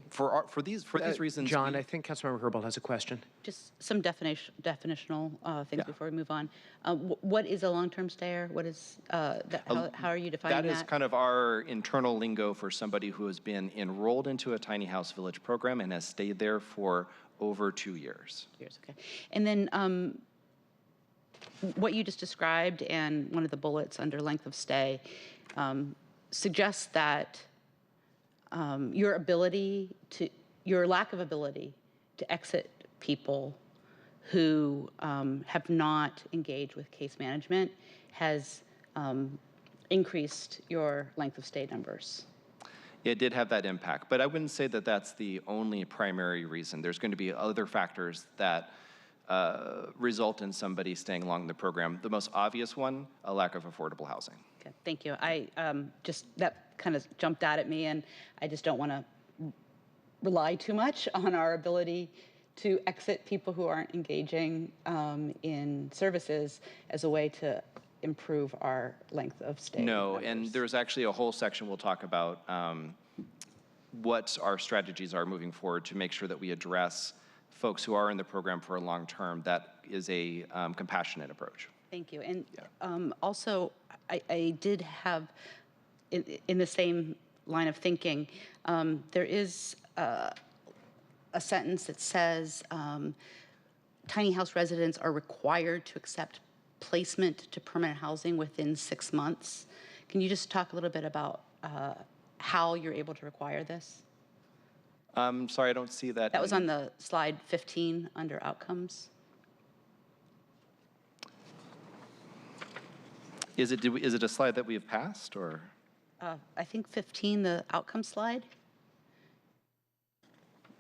For these reasons, John, I think Councilmember Herbold has a question. Just some definitional things before we move on. What is a long-term stayer? What is how are you defining that? That is kind of our internal lingo for somebody who has been enrolled into a tiny house village program and has stayed there for over 2 years. Okay. And then what you just described and one of the bullets under length of stay suggests that your lack of ability to exit people who have not engaged with case management has increased your length of stay numbers. It did have that impact, but I wouldn't say that that's the only primary reason. There's going to be other factors that result in somebody staying along the program. The most obvious one, a lack of affordable housing. Okay, thank you. I that kind of jumped out at me, and I just don't want to rely too much on our ability to exit people who aren't engaging in services as a way to improve our length of stay. No, numbers. and there's actually a whole section we'll talk about what our strategies are moving forward to make sure that we address folks who are in the program for a long term. That is a compassionate approach. Thank you. And also, I did have, in the same line of thinking, there is a sentence that says tiny house residents are required to accept placement to permanent housing within 6 months. Can you just talk a little bit about how you're able to require this? Sorry, I don't see that. That was on the slide 15 under outcomes. Is it a slide that we have passed, or? I think 15, the outcome slide.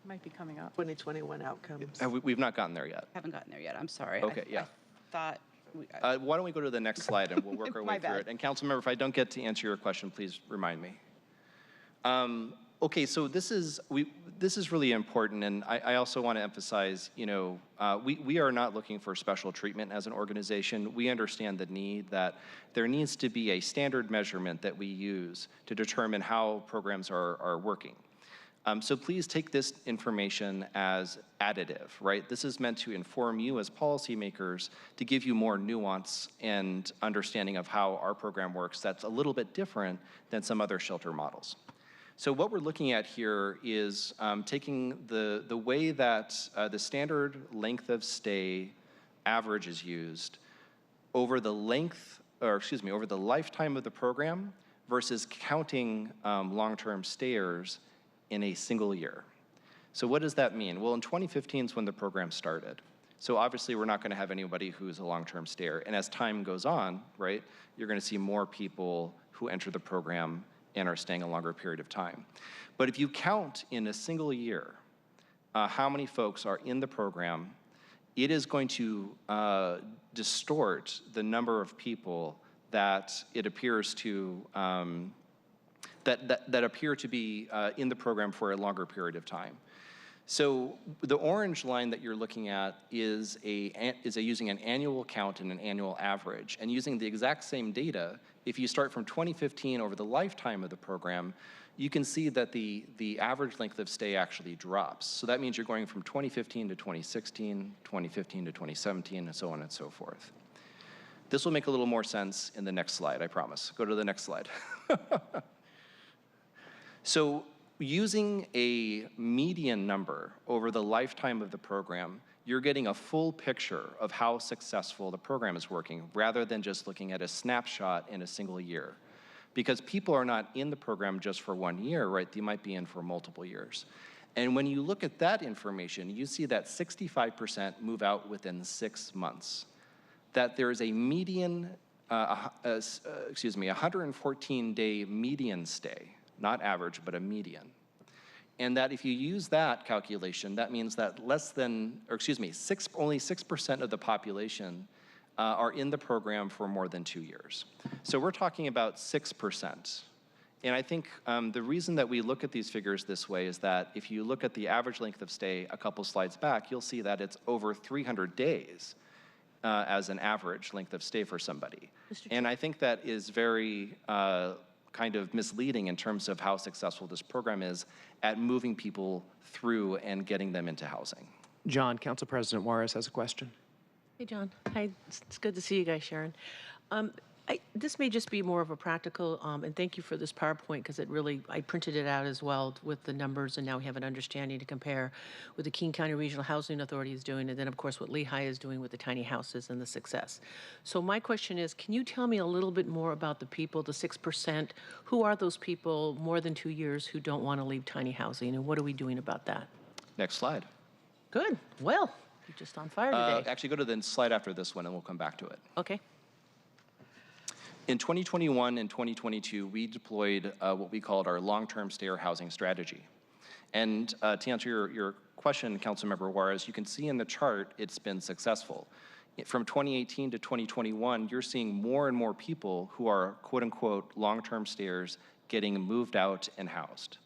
Might be coming up. 2021 outcomes. We've not gotten there yet. Haven't gotten there yet. I'm sorry. Okay, yeah. I thought. Why don't we go to the next slide and we'll work our way My through bad. it. And Councilmember, if I don't get to answer your question, please remind me. Okay, so this is really important, and I also want to emphasize, we are not looking for special treatment as an organization. We understand the need that there needs to be a standard measurement that we use to determine how programs are working. So please take this information as additive, right? This is meant to inform you as policymakers to give you more nuance and understanding of how our program works that's a little bit different than some other shelter models. So what we're looking at here is taking the way that the standard length of stay average is used over the over the lifetime of the program versus counting long-term stayers in a single year. So what does that mean? Well, in 2015 is when the program started. So obviously we're not going to have anybody who's a long-term stayer. And as time goes on, right, you're going to see more people who enter the program and are staying a longer period of time. But if you count in a single year how many folks are in the program, it is going to distort the number of people that it appears to that appear to be in the program for a longer period of time. So the orange line that you're looking at is using an annual count and an annual average. And using the exact same data, if you start from 2015 over the lifetime of the program, you can see that the average length of stay actually drops. So that means you're going from 2015 to 2016, 2015 to 2017, and so on and so forth. This will make a little more sense in the next slide, I promise. Go to the next slide. So using a median number over the lifetime of the program, you're getting a full picture of how successful the program is working rather than just looking at a snapshot in a single year. Because people are not in the program just for 1 year, right? They might be in for multiple years. And when you look at that information, you see that 65% move out within 6 months. That there is a median, 114-day median stay, not average, but a median. And that if you use that calculation, that means that only 6% of the population are in the program for more than 2 years. So we're talking about 6%. And I think the reason that we look at these figures this way is that if you look at the average length of stay a couple slides back, you'll see that it's over 300 days as an average length of stay for somebody. And I think that is very kind of misleading in terms of how successful this program is at moving people through and getting them into housing. John, Council President Juarez has a question. Hey, John. Hi, it's good to see you guys, Sharon. This may just be more of a practical, and thank you for this PowerPoint because it really, I printed it out as well with the numbers, and now we have an understanding to compare what the King County Regional Housing Authority is doing, and then of course what LIHI is doing with the tiny houses and the success. So my question is, can you tell me a little bit more about the people, the 6%? Who are those people more than 2 years who don't want to leave tiny housing, and what are we doing about that? Next slide. Good. Well, you're just on fire today. Actually, go to the slide after this one, and we'll come back to it. Okay. In 2021 and 2022, we deployed what we called our long-term stayer housing strategy. And to answer your question, Councilmember Juarez, you can see in the chart it's been successful. From 2018 to 2021, you're seeing more and more people who are quote-unquote long-term stayers getting moved out and housed.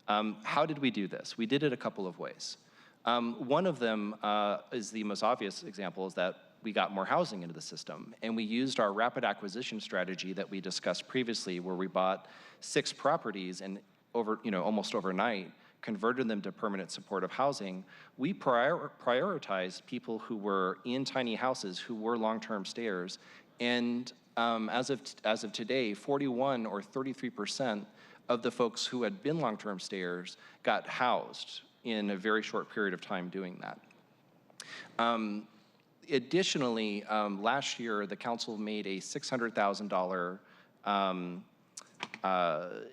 How did we do this? We did it a couple of ways. One of them is the most obvious example, is that we got more housing into the system. And we used our rapid acquisition strategy that we discussed previously, where we bought 6 properties and almost overnight, converted them to permanent supportive housing, we prioritized people who were in tiny houses, who were long-term stayers, and as of today, 41 or 33% of the folks who had been long-term stayers got housed in a very short period of time doing that. Additionally, last year, the council made a $600,000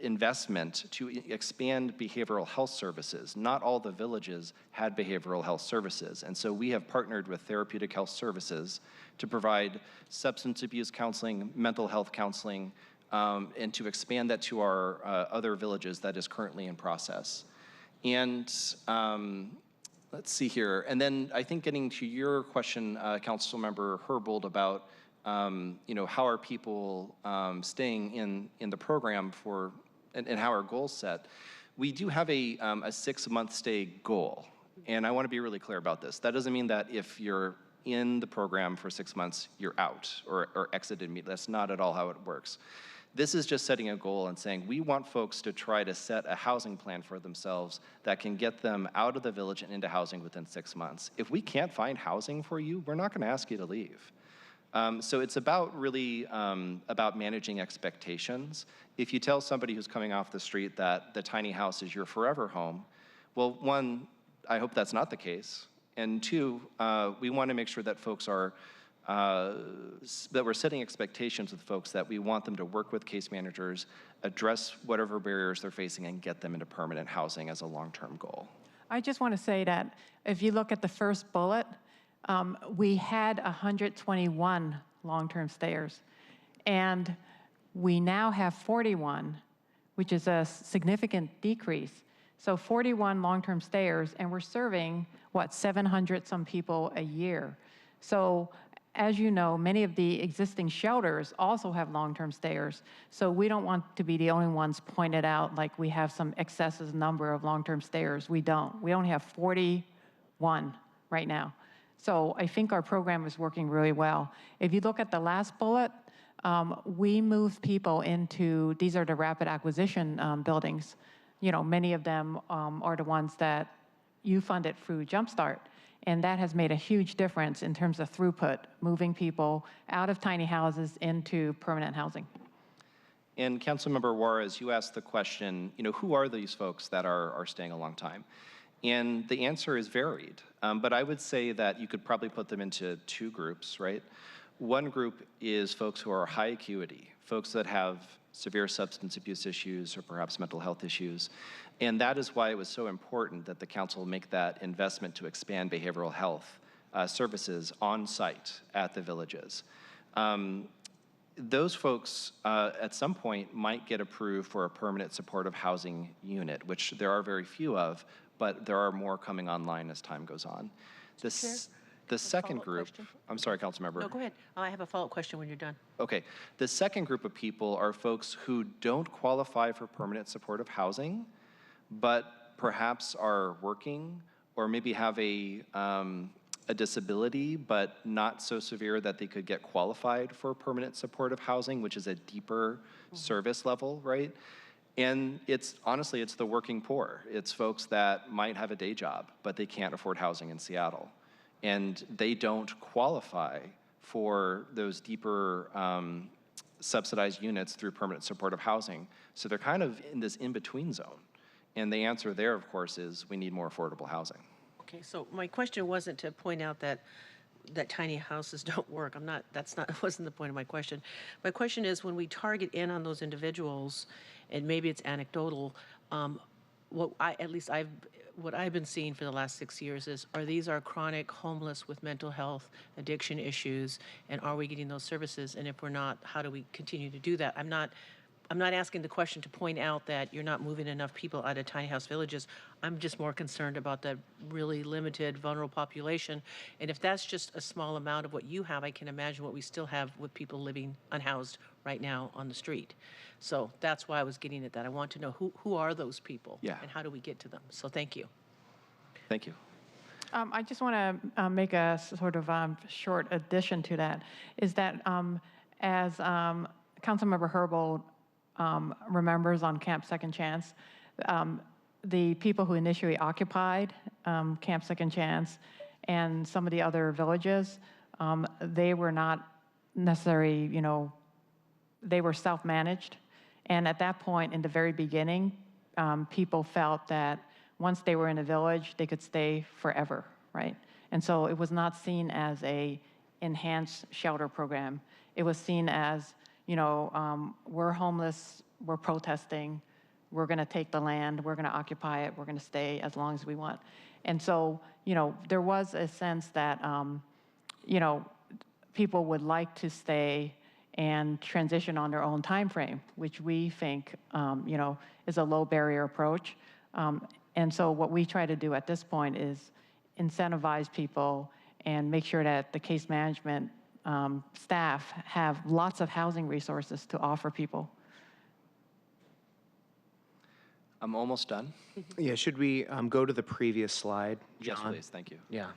investment to expand behavioral health services. Not all the villages had behavioral health services, and so we have partnered with Therapeutic Health Services to provide substance abuse counseling, mental health counseling, and to expand that to our other villages that is currently in process. And let's see here. And then I think getting to your question, Councilmember Herbold, about how are people staying in the program and how are goals set? We do have a 6-month stay goal, and I want to be really clear about this. That doesn't mean that if you're in the program for 6 months, you're out or exited immediately. That's not at all how it works. This is just setting a goal and saying we want folks to try to set a housing plan for themselves that can get them out of the village and into housing within 6 months. If we can't find housing for you, we're not going to ask you to leave. So it's about really about managing expectations. If you tell somebody who's coming off the street that the tiny house is your forever home, well, one, I hope that's not the case. And two, we want to make sure that folks are, that we're setting expectations with folks that we want them to work with case managers, address whatever barriers they're facing, and get them into permanent housing as a long-term goal. I just want to say that if you look at the first bullet, we had 121 long-term stayers, and we now have 41, which is a significant decrease. So 41 long-term stayers, and we're serving, 700 some people a year. So as you know, many of the existing shelters also have long-term stayers. So we don't want to be the only ones pointed out like we have some excessive number of long-term stayers. We don't. We only have 41 right now. So I think our program is working really well. If you look at the last bullet, we move people into, these are the rapid acquisition buildings. Many of them are the ones that you funded through Jumpstart. And that has made a huge difference in terms of throughput, moving people out of tiny houses into permanent housing. And Councilmember Juarez, you asked the question, who are these folks that are staying a long time? And the answer is varied. But I would say that you could probably put them into two groups, right? One group is folks who are high acuity, folks that have severe substance abuse issues or perhaps mental health issues. And that is why it was so important that the council make that investment to expand behavioral health services on site at the villages. Those folks at some point might get approved for a permanent supportive housing unit, which there are very few of, but there are more coming online as time goes on. The second group, I'm sorry, Councilmember. No, go ahead. I have a follow-up question when you're done. Okay. The second group of people are folks who don't qualify for permanent supportive housing, but perhaps are working or maybe have a disability, but not so severe that they could get qualified for permanent supportive housing, which is a deeper service level, right? And honestly, it's the working poor. It's folks that might have a day job, but they can't afford housing in Seattle. And they don't qualify for those deeper subsidized units through permanent supportive housing. So they're kind of in this in-between zone. And the answer there, of course, is we need more affordable housing. Okay, so my question wasn't to point out that tiny houses don't work. Wasn't the point of my question. My question is, when we target in on those individuals, and maybe it's anecdotal, what I've been seeing for the last 6 years is, these are chronic homeless with mental health, addiction issues, and are we getting those services? And if we're not, how do we continue to do that? I'm not asking the question to point out that you're not moving enough people out of tiny house villages. I'm just more concerned about the really limited, vulnerable population. And if that's just a small amount of what you have, I can imagine what we still have with people living unhoused right now on the street. So that's why I was getting at that. I want to know who are those people, and how do we get to them? So thank you. Thank you. I just want to make a sort of short addition to that, is that as Councilmember Herbold remembers on Camp Second Chance, the people who initially occupied Camp Second Chance and some of the other villages, they were not necessarily, they were self-managed. And at that point, in the very beginning, people felt that once they were in a village, they could stay forever, right? And so it was not seen as a enhanced shelter program. It was seen as, we're homeless, we're protesting, we're gonna take the land, we're gonna occupy it, we're gonna stay as long as we want. And so, there was a sense that, people would like to stay and transition on their own time frame, which we think, is a low barrier approach. And so what we try to do at this point is incentivize people and make sure that the case management staff have lots of housing resources to offer people. I'm almost done. Yeah, should we go to the previous slide, Yes, John? please, thank you. Yeah.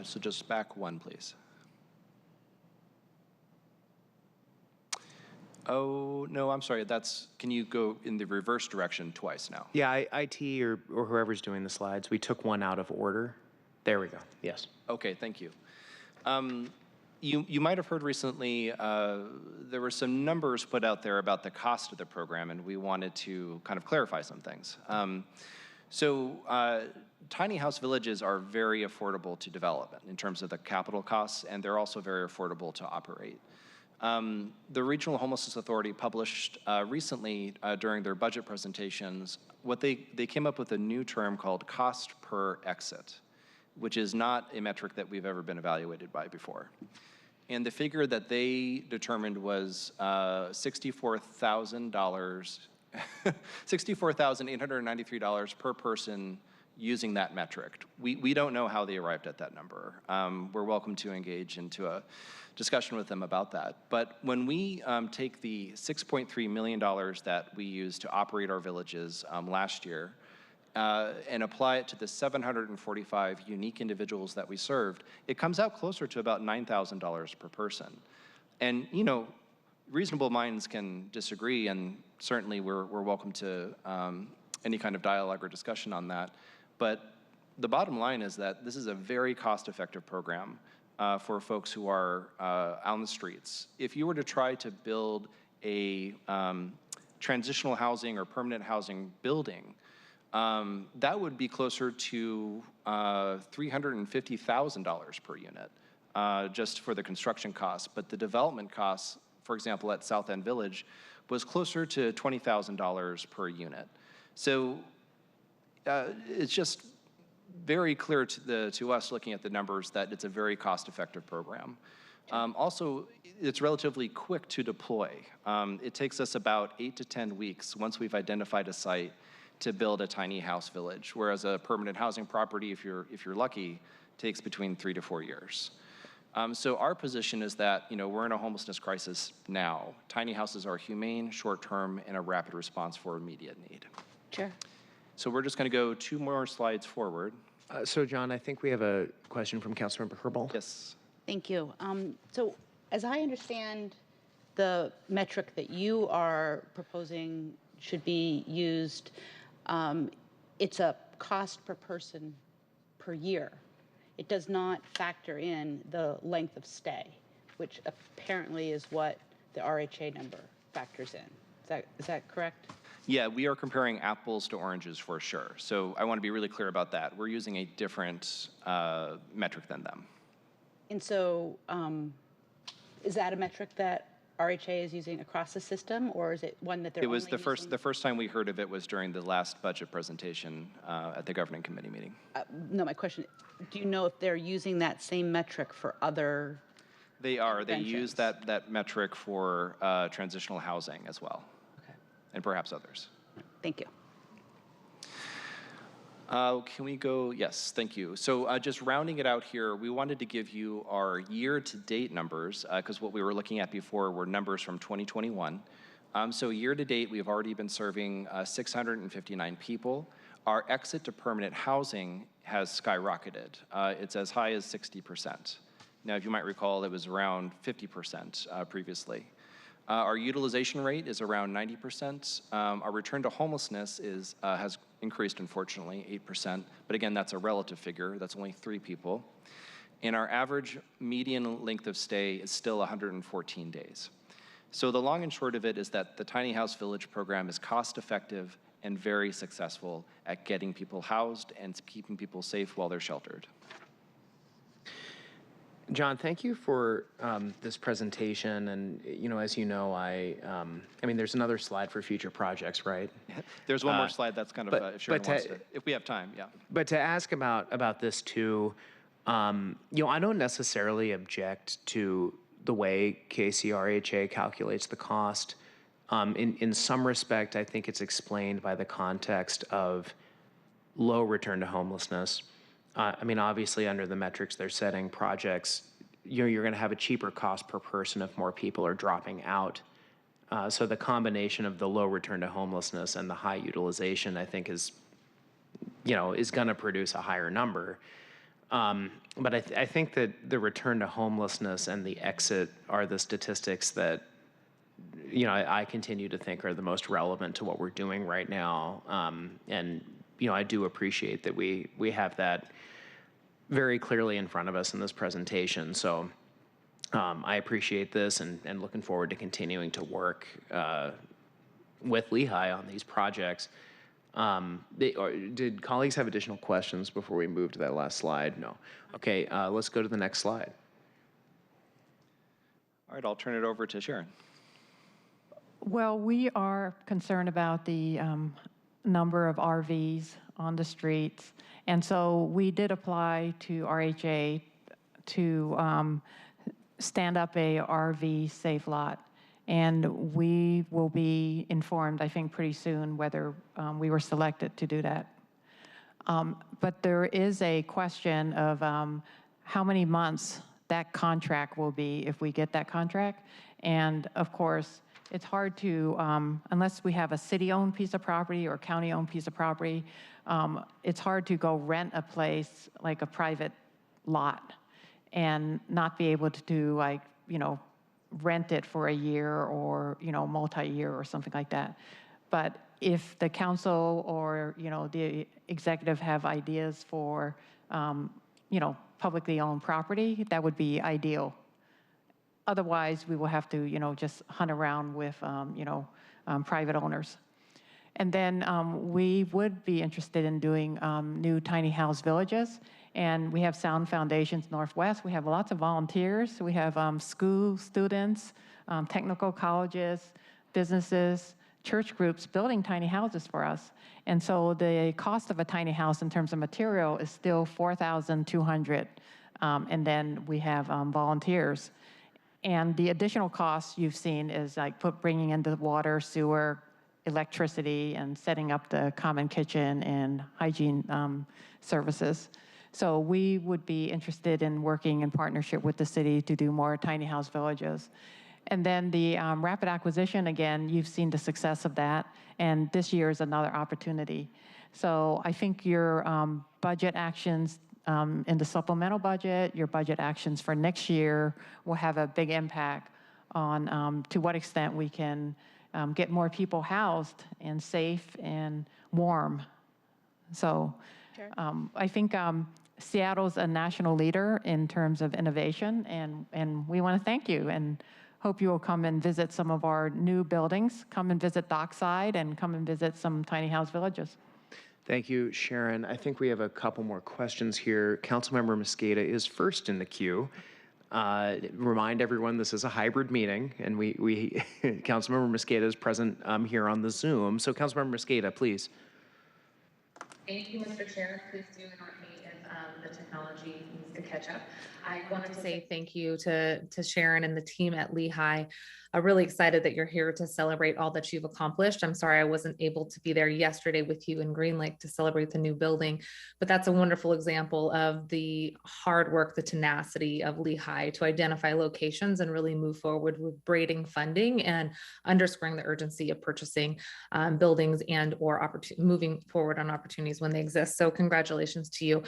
So just back one, please. Oh, no, I'm sorry, can you go in the reverse direction twice now? Yeah, IT or whoever's doing the slides, we took one out of order. There we go, yes. Okay, thank you. You might have heard recently, there were some numbers put out there about the cost of the program, and we wanted to kind of clarify some things. Tiny house villages are very affordable to develop in terms of the capital costs, and they're also very affordable to operate. The Regional Homelessness Authority published recently during their budget presentations, they came up with a new term called cost per exit, which is not a metric that we've ever been evaluated by before. And the figure that they determined was $64,893 $64,893 per person using that metric. We don't know how they arrived at that number. We're welcome to engage into a discussion with them about that. But when we take the $6.3 million that we used to operate our villages last year and apply it to the 745 unique individuals that we served, it comes out closer to about $9,000 per person. And reasonable minds can disagree, and certainly we're welcome to any kind of dialogue or discussion on that. But the bottom line is that this is a very cost-effective program for folks who are on the streets. If you were to try to build a transitional housing or permanent housing building, that would be closer to $350,000 per unit just for the construction costs. But the development costs, for example, at South End Village, was closer to $20,000 per unit. So it's just very clear to us looking at the numbers that it's a very cost-effective program. Also, it's relatively quick to deploy. It takes us about 8 to 10 weeks once we've identified a site to build a tiny house village, whereas a permanent housing property, if you're lucky, takes between 3 to 4 years. So our position is that we're in a homelessness crisis now. Tiny houses are humane, short-term, and a rapid response for immediate need. Chair. So we're just going to go 2 more slides forward. So John, I think we have a question from Councilmember Herbold. Yes. Thank you. So as I understand the metric that you are proposing should be used, it's a cost per person per year. It does not factor in the length of stay, which apparently is what the RHA number factors in. Is that correct? Yeah, we are comparing apples to oranges for sure. So I want to be really clear about that. We're using a different metric than them. And so is that a metric that RHA is using across the system, or is it one that they're It was only the first time we heard of it was during the last budget presentation at the governing committee meeting. No, my question, do you know if they're using that same metric for other? They are. They use that metric for transitional housing as well. Okay. And perhaps others. Thank you. Can we go? Yes, thank you. So just rounding it out here, we wanted to give you our year-to-date numbers because what we were looking at before were numbers from 2021. So year-to-date, we've already been serving 659 people. Our exit to permanent housing has skyrocketed. It's as high as 60%. Now, if you might recall, it was around 50% previously. Our utilization rate is around 90%. Our return to homelessness has increased, unfortunately, 8%. But again, that's a relative figure. That's only 3 people. And our average median length of stay is still 114 days. So the long and short of it is that the Tiny House Village program is cost effective and very successful at getting people housed and keeping people safe while they're sheltered. John, thank you for this presentation. And, you know, as you know, I mean, there's another slide for future projects, right? There's one more slide that's kind of, if Sharon but wants to, if we have time, yeah. But to ask about this too, you know, I don't necessarily object to the way KCRHA calculates the cost. In some respect, I think it's explained by the context of low return to homelessness. I mean, obviously, under the metrics they're setting, projects, you know, you're going to have a cheaper cost per person if more people are dropping out. So the combination of the low return to homelessness and the high utilization, I think, is going to produce a higher number. But I think that the return to homelessness and the exit are the statistics that, you know, I continue to think are the most relevant to what we're doing right now. And, you know, I do appreciate that we have that very clearly in front of us in this presentation. So I appreciate this and looking forward to continuing to work with LIHI on these projects. Did colleagues have additional questions before we move to that last slide? No. Okay, let's go to the next slide. All right, I'll turn it over to Sharon. Well, we are concerned about the number of RVs on the streets. And so we did apply to RHA to stand up a RV safe lot. And we will be informed, I think, pretty soon whether we were selected to do that. But there is a question of how many months that contract will be if we get that contract. And of course, it's hard to, unless we have a city-owned piece of property or county-owned piece of property, it's hard to go rent a place like a private lot and not be able to do, like, you know, rent it for a year or, you know, multi-year or something like that. But if the council or, you know, the executive have ideas for, you know, publicly owned property, that would be ideal. Otherwise, we will have to, you know, just hunt around with, you know, private owners. And then we would be interested in doing new tiny house villages. And we have Sound Foundations Northwest. We have lots of volunteers. We have school students, technical colleges, businesses, church groups building tiny houses for us. And so the cost of a tiny house in terms of material is still $4,200. And then we have volunteers. And the additional costs you've seen is like bringing in the water, sewer, electricity, and setting up the common kitchen and hygiene services. So we would be interested in working in partnership with the city to do more tiny house villages. And then the rapid acquisition, again, you've seen the success of that. And this year is another opportunity. So I think your budget actions in the supplemental budget, your budget actions for next year will have a big impact on to what extent we can get more people housed and safe and warm. So I think Seattle's a national leader in terms of innovation, and we want to thank you and hope you will come and visit some of our new buildings, come and visit Dockside, and come and visit some tiny house villages. Thank you, Sharon. I think we have a couple more questions here. Councilmember Mosqueda is first in the queue. Remind everyone this is a hybrid meeting, and we Councilmember Mosqueda is present here on the Zoom. So Councilmember Mosqueda, please. Thank you, Mr. Chair. Please do interrupt me if the technology needs to catch up. I wanted to say thank you to Sharon and the team at LIHI. I'm really excited that you're here to celebrate all that you've accomplished. I'm sorry I wasn't able to be there yesterday with you in Green Lake to celebrate the new building, but that's a wonderful example of the hard work, the tenacity of LIHI to identify locations and really move forward with braiding funding and underscoring the urgency of purchasing buildings and or moving forward on opportunities when they exist. So congratulations to you.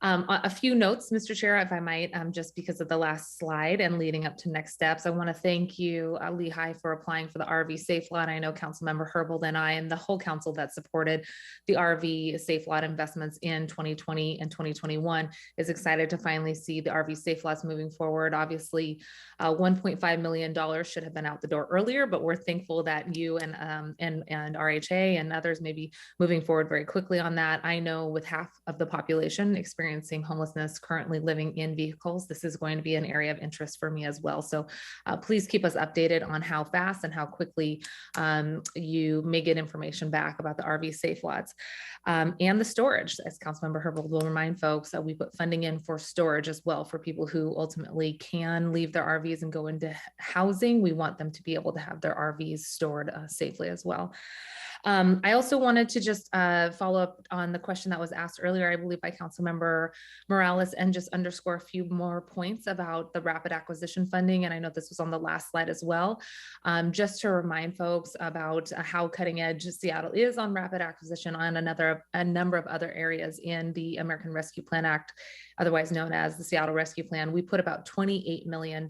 A few notes, Mr. Chair, if I might, just because of the last slide and leading up to next steps. I want to thank you, LIHI, for applying for the RV Safe Lot. I know Councilmember Herbold and I and the whole council that supported the RV Safe Lot investments in 2020 and 2021 is excited to finally see the RV Safe Lots moving forward. Obviously, $1.5 million should have been out the door earlier, but we're thankful that you and RHA and others may be moving forward very quickly on that. I know with half of the population experiencing homelessness currently living in vehicles, this is going to be an area of interest for me as well. So please keep us updated on how fast and how quickly you may get information back about the RV Safe Lots. And the storage, as Councilmember Herbold will remind folks, we put funding in for storage as well for people who ultimately can leave their RVs and go into housing. We want them to be able to have their RVs stored safely as well. I also wanted to just follow up on the question that was asked earlier, I believe by Councilmember Morales, and just underscore a few more points about the rapid acquisition funding. And I know this was on the last slide as well. Just to remind folks about how cutting edge Seattle is on rapid acquisition on a number of other areas in the American Rescue Plan Act, otherwise known as the Seattle Rescue Plan. We put about $28 million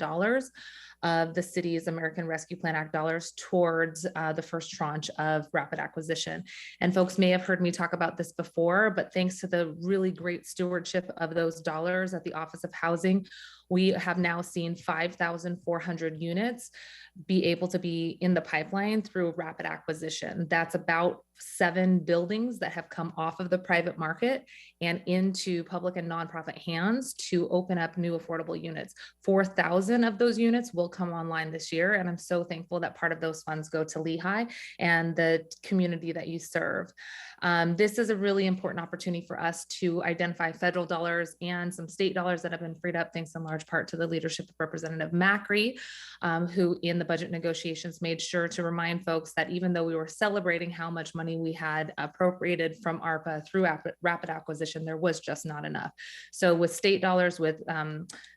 of the city's American Rescue Plan Act dollars towards the first tranche of rapid acquisition. And folks may have heard me talk about this before, but thanks to the really great stewardship of those dollars at the Office of Housing, we have now seen 5,400 units be able to be in the pipeline through rapid acquisition. That's about 7 buildings that have come off of the private market and into public and nonprofit hands to open up new affordable units. 4,000 of those units will come online this year. And I'm so thankful that part of those funds go to LIHI and the community that you serve. This is a really important opportunity for us to identify federal dollars and some state dollars that have been freed up, thanks in large part to the leadership of Representative Macri, who in the budget negotiations made sure to remind folks that even though we were celebrating how much money we had appropriated from ARPA through rapid acquisition, there was just not enough. So with state dollars, with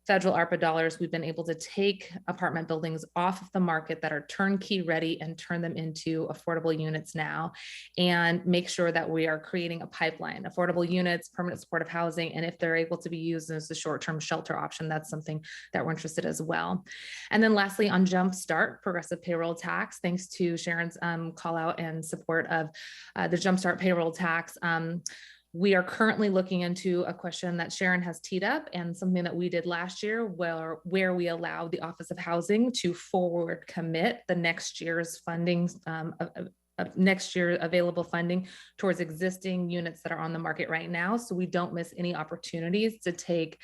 federal ARPA dollars, we've been able to take apartment buildings off of the market that are turnkey ready and turn them into affordable units now, and make sure that we are creating a pipeline, affordable units, permanent supportive housing, and if they're able to be used as a short-term shelter option, that's something that we're interested as well. And then lastly, on Jumpstart, progressive payroll tax, thanks to Sharon's call out and support of the Jumpstart payroll tax. We are currently looking into a question that Sharon has teed up and something that we did last year where we allowed the Office of Housing to forward commit the next year's funding, next year available funding towards existing units that are on the market right now. So we don't miss any opportunities to take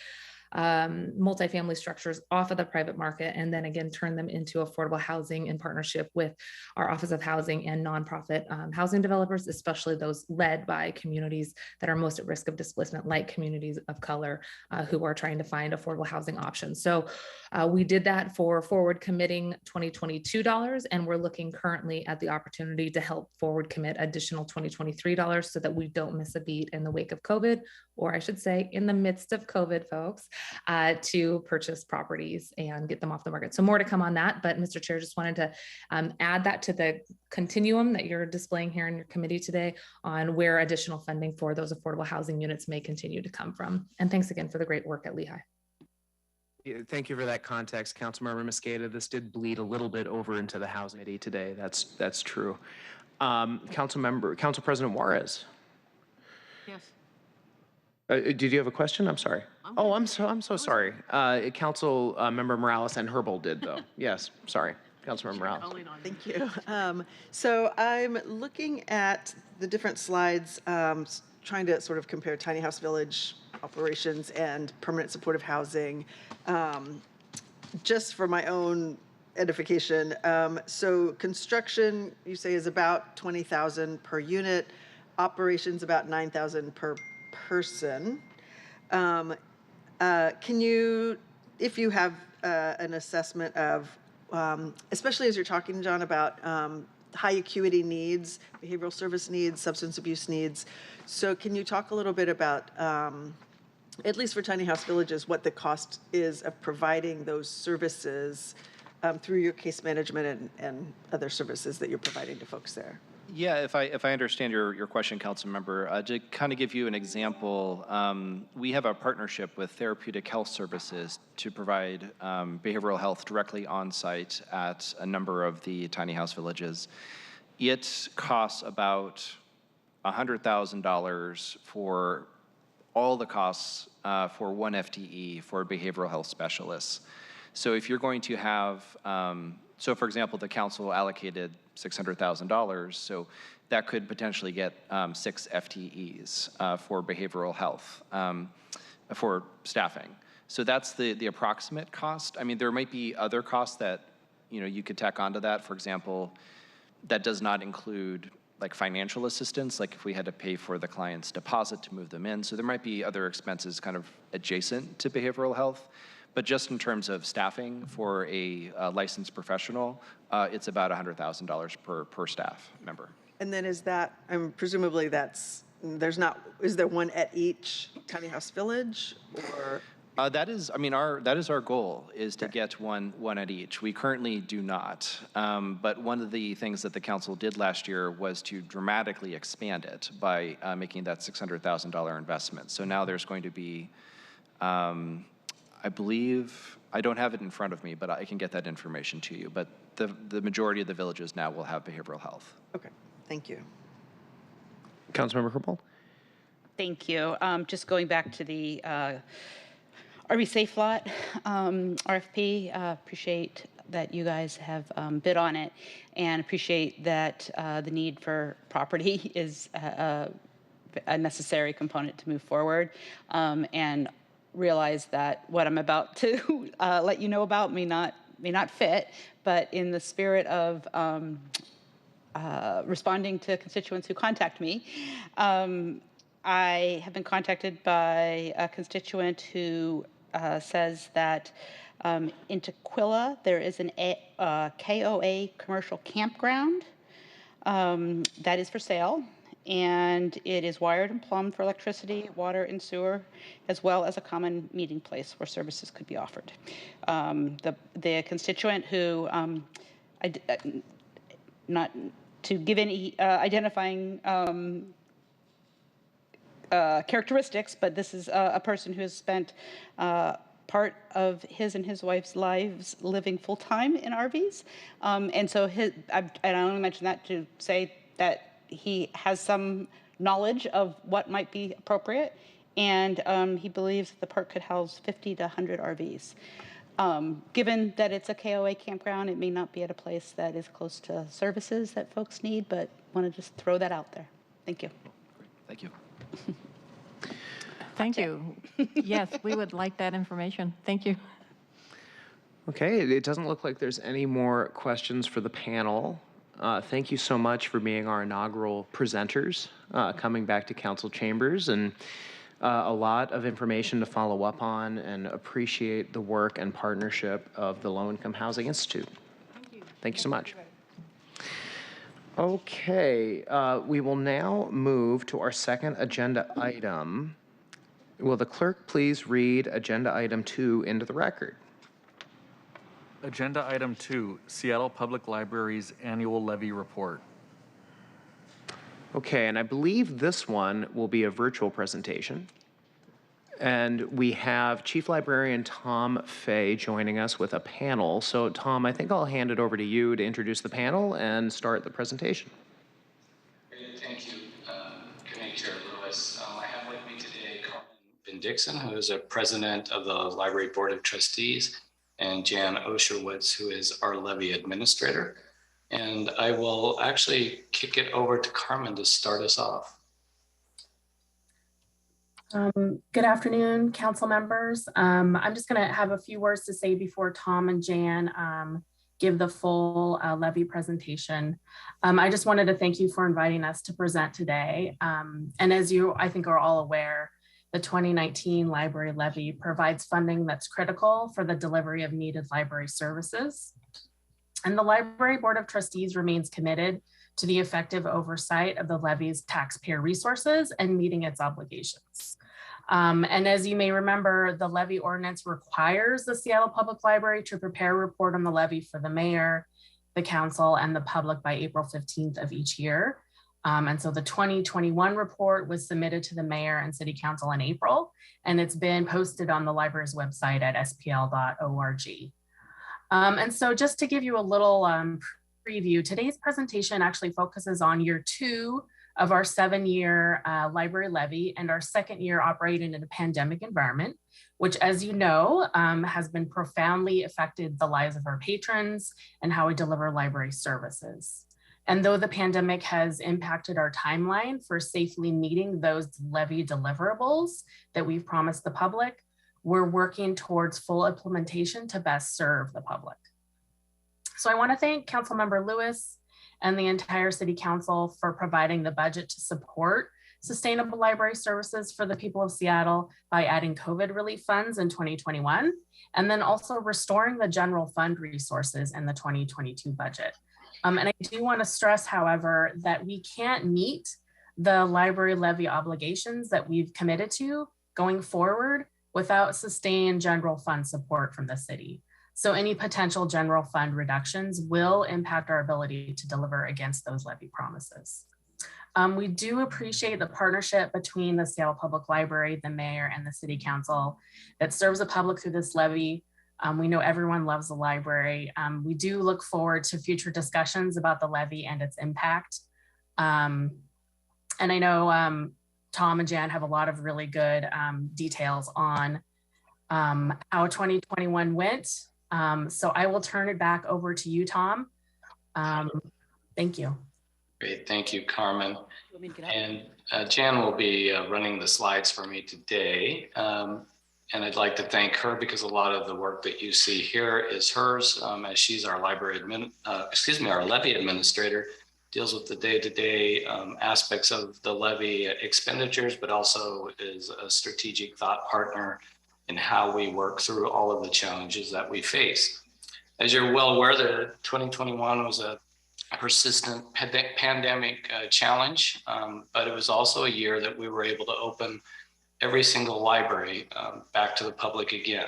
multifamily structures off of the private market and then again turn them into affordable housing in partnership with our Office of Housing and nonprofit housing developers, especially those led by communities that are most at risk of displacement, like communities of color who are trying to find affordable housing options. So we did that for forward committing 2022 dollars, and we're looking currently at the opportunity to help forward commit additional 2023 dollars so that we don't miss a beat in the wake of COVID, or I should say in the midst of COVID, folks, to purchase properties and get them off the market. So more to come on that, but Mr. Chair, just wanted to add that to the continuum that you're displaying here in your committee today on where additional funding for those affordable housing units may continue to come from. And thanks again for the great work at LIHI. Thank you for that context, Councilmember Mosqueda. This did bleed a little bit over into the Housing Committee today. That's true. Council President Juarez. Yes. Did you have a question? I'm sorry. Oh, I'm so sorry. Council Member Morales and Herbold did though. Yes, sorry. Councilmember Morales. Thank you. So I'm looking at the different slides, trying to sort of compare tiny house village operations and permanent supportive housing, just for my own edification. So construction, you say, is about 20,000 per unit, operations about 9,000 per person. Can you, if you have an assessment of, especially as you're talking, John, about high acuity needs, behavioral service needs, substance abuse needs. So can you talk a little bit about, at least for tiny house villages, what the cost is of providing those services through your case management and other services that you're providing to folks there? Yeah, if I understand your question, council member, to kind of give you an example, we have a partnership with Therapeutic Health Services to provide behavioral health directly on site at a number of the tiny house villages. It costs about $100,000 for all the costs for one FTE for behavioral health specialists. So if you're going to have, so for example, the council allocated $600,000, so that could potentially get 6 FTEs for behavioral health for staffing. So that's the approximate cost. I mean, there might be other costs that you could tack onto that. For example, that does not include like financial assistance, like if we had to pay for the client's deposit to move them in. So there might be other expenses kind of adjacent to behavioral health. But just in terms of staffing for a licensed professional, it's about $100,000 per staff member. And then is that, presumably is there one at each tiny house village or? That is our goal is to get one at each. We currently do not, but one of the things that the council did last year was to dramatically expand it by making that $600,000 investment. So now there's going to be, I believe, I don't have it in front of me, but I can get that information to you. But the majority of the villages now will have behavioral health. Okay, thank you. Councilmember Herbold? Thank you. Just going back to the RV Safe Lot RFP, appreciate that you guys have bid on it and appreciate that the need for property is a necessary component to move forward, and realize that what I'm about to let you know about may not fit, but in the spirit of responding to constituents who contact me, I have been contacted by a constituent who says that in Tequila there is an KOA commercial campground that is for sale, and it is wired and plumbed for electricity, water, and sewer, as well as a common meeting place where services could be offered. The constituent who, not to give any identifying characteristics, but this is a person who has spent part of his and his wife's lives living full-time in RVs. And so and I only mention that to say that he has some knowledge of what might be appropriate, and he believes that the park could house 50 to 100 RVs. Given that it's a KOA campground, it may not be at a place that is close to services that folks need, but want to just throw that out there. Thank you. Thank you. Thank you. Yes, we would like that information. Thank you. Okay, it doesn't look like there's any more questions for the panel. Thank you so much for being our inaugural presenters, coming back to council chambers, and a lot of information to follow up on, and appreciate the work and partnership of the Low Income Housing Institute. Thank you. Thank you so much. Okay, we will now move to our second agenda item. Will the clerk please read agenda item 2 into the record? Agenda item 2, Seattle Public Library's annual levy report. Okay, and I believe this one will be a virtual presentation. And we have Chief Librarian Tom Fay joining us with a panel. So Tom, I think I'll hand it over to you to introduce the panel and start the presentation. Great, thank you, Committee Chair Lewis. I have with me today Carmen Dixon, who is a president of the Library Board of Trustees, and Jan Osherwitz, who is our levy administrator. And I will actually kick it over to Carmen to start us off. Good afternoon, council members. I'm just going to have a few words to say before Tom and Jan give the full levy presentation. I just wanted to thank you for inviting us to present today. And as you, I think, are all aware, the 2019 library levy provides funding that's critical for the delivery of needed library services. And the Library Board of Trustees remains committed to the effective oversight of the levy's taxpayer resources and meeting its obligations. And as you may remember, the levy ordinance requires the Seattle Public Library to prepare a report on the levy for the mayor the council and the public by April 15th of each year. And so the 2021 report was submitted to the mayor and city council in April, and it's been posted on the library's website at spl.org. And so just to give you a little preview, today's presentation actually focuses on year 2 of our 7-year library levy and our 2nd year operating in a pandemic environment, which, as you know, has been profoundly affected the lives of our patrons and how we deliver library services. And though the pandemic has impacted our timeline for safely meeting those levy deliverables that we've promised the public, we're working towards full implementation to best serve the public. So I want to thank Councilmember Lewis and the entire City Council for providing the budget to support sustainable library services for the people of Seattle by adding COVID relief funds in 2021, and then also restoring the general fund resources in the 2022 budget. And I do want to stress, however, that we can't meet the library levy obligations that we've committed to going forward without sustained general fund support from the city. So any potential general fund reductions will impact our ability to deliver against those levy promises. We do appreciate the partnership between the Seattle Public Library, the mayor, and the city council that serves the public through this levy. We know everyone loves the library. We do look forward to future discussions about the levy and its impact. And I know Tom and Jan have a lot of really good details on how 2021 went. So I will turn it back over to you, Tom. Thank you. Great, thank you, Carmen. And Jan will be running the slides for me today. And I'd like to thank her because a lot of the work that you see here is hers, as she's our our levy administrator, deals with the day-to-day aspects of the levy expenditures, but also is a strategic thought partner in how we work through all of the challenges that we face. As you're well aware, the 2021 was a persistent pandemic challenge, but it was also a year that we were able to open every single library back to the public again.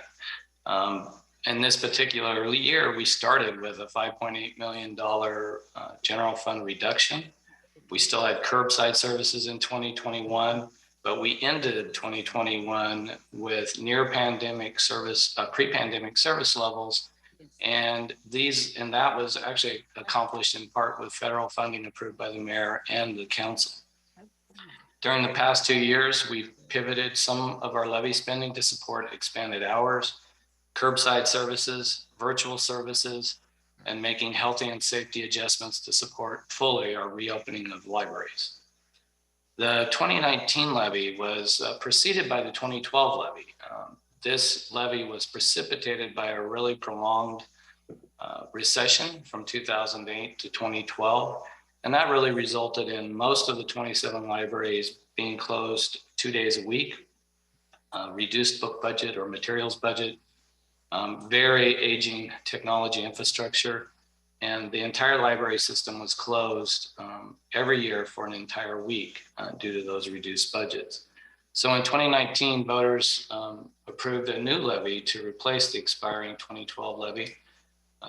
In this particular year, we started with a $5.8 million general fund reduction. We still had curbside services in 2021, but we ended 2021 with near pandemic service, pre-pandemic service levels. And that was actually accomplished in part with federal funding approved by the mayor and the council. During the past 2 years, we've pivoted some of our levy spending to support expanded hours, curbside services, virtual services, and making healthy and safety adjustments to support fully our reopening of libraries. The 2019 levy was preceded by the 2012 levy. This levy was precipitated by a really prolonged recession from 2008 to 2012. And that really resulted in most of the 27 libraries being closed 2 days a week, reduced book budget or materials budget, very aging technology infrastructure, and the entire library system was closed every year for an entire week due to those reduced budgets. So in 2019, voters approved a new levy to replace the expiring 2012 levy.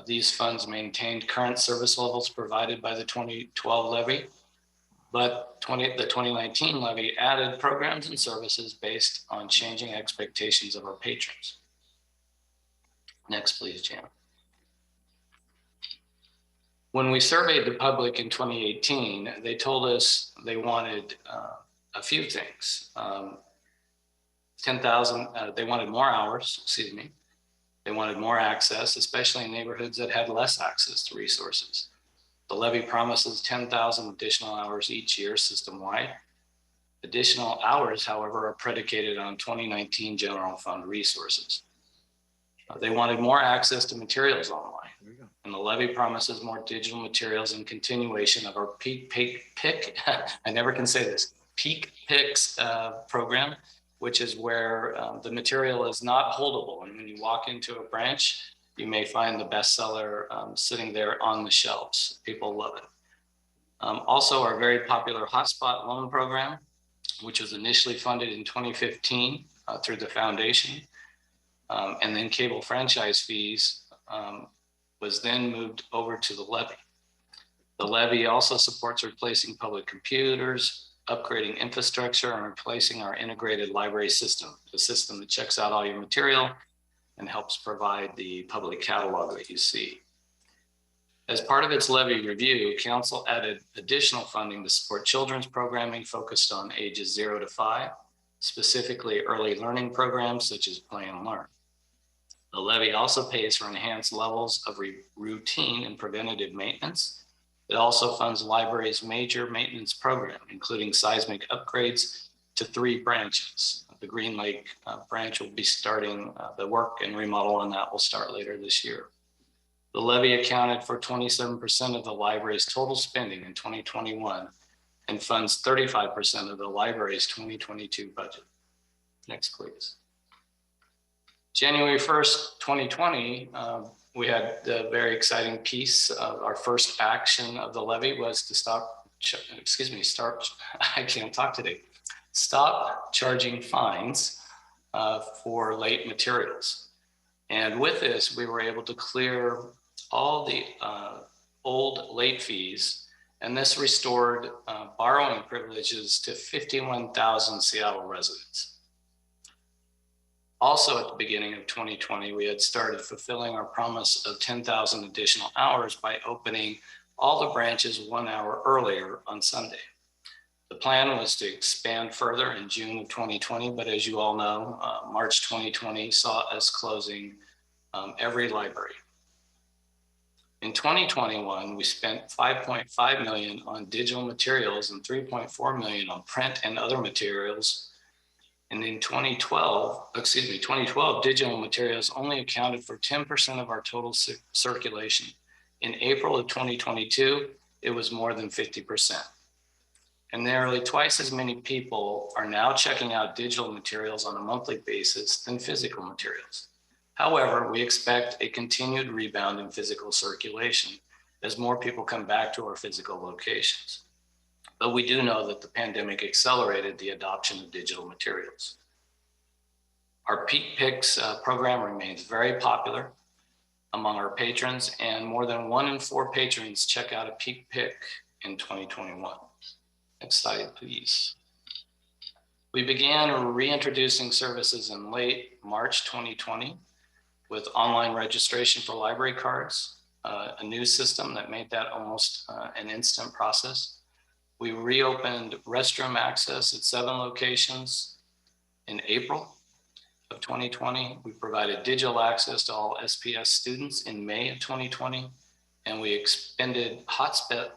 These funds maintained current service levels provided by the 2012 levy, but the 2019 levy added programs and services based on changing expectations of our patrons. Next, please, Jan. When we surveyed the public in 2018, they told us they wanted a few things. 10,000, they wanted more hours, excuse me. They wanted more access, especially in neighborhoods that had less access to resources. The levy promises 10,000 additional hours each year system-wide. Additional hours, however, are predicated on 2019 general fund resources. They wanted more access to materials online. And the levy promises more digital materials and continuation of our Peak I never can say this, Peak Picks program, which is where the material is not holdable. And when you walk into a branch, you may find the bestseller sitting there on the shelves. People love it. Also, our very popular hotspot loan program, which was initially funded in 2015 through the foundation, and then cable franchise fees was then moved over to the levy. The levy also supports replacing public computers, upgrading infrastructure, and replacing our integrated library system, the system that checks out all your material and helps provide the public catalog that you see. As part of its levy review, Council added additional funding to support children's programming focused on ages 0 to 5, specifically early learning programs such as Play and Learn. The levy also pays for enhanced levels of routine and preventative maintenance. It also funds library's major maintenance program, including seismic upgrades to 3 branches. The Green Lake branch will be starting the work and remodel on that will start later this year. The levy accounted for 27% of the library's total spending in 2021 and funds 35% of the library's 2022 budget. Next, please. January 1st, 2020, we had the very exciting piece. Our first action of the levy was to stop charging fines for late materials. And with this, we were able to clear all the old late fees, and this restored borrowing privileges to 51,000 Seattle residents. Also at the beginning of 2020, we had started fulfilling our promise of 10,000 additional hours by opening all the branches 1 hour earlier on Sunday. The plan was to expand further in June of 2020, but as you all know, March 2020 saw us closing every library. In 2021, we spent $5.5 million on digital materials and $3.4 million on print and other materials. And in 2012, digital materials only accounted for 10% of our total circulation. In April of 2022, it was more than 50%. And nearly twice as many people are now checking out digital materials on a monthly basis than physical materials. However, we expect a continued rebound in physical circulation as more people come back to our physical locations. But we do know that the pandemic accelerated the adoption of digital materials. Our Peak Picks program remains very popular among our patrons, and more than 1 in 4 patrons check out a Peak Pick in 2021. Next slide, please. We began reintroducing services in late March 2020 with online registration for library cards, a new system that made that almost an instant process. We reopened restroom access at 7 locations in April of 2020. We provided digital access to all SPS students in May of 2020, and we expanded hotspot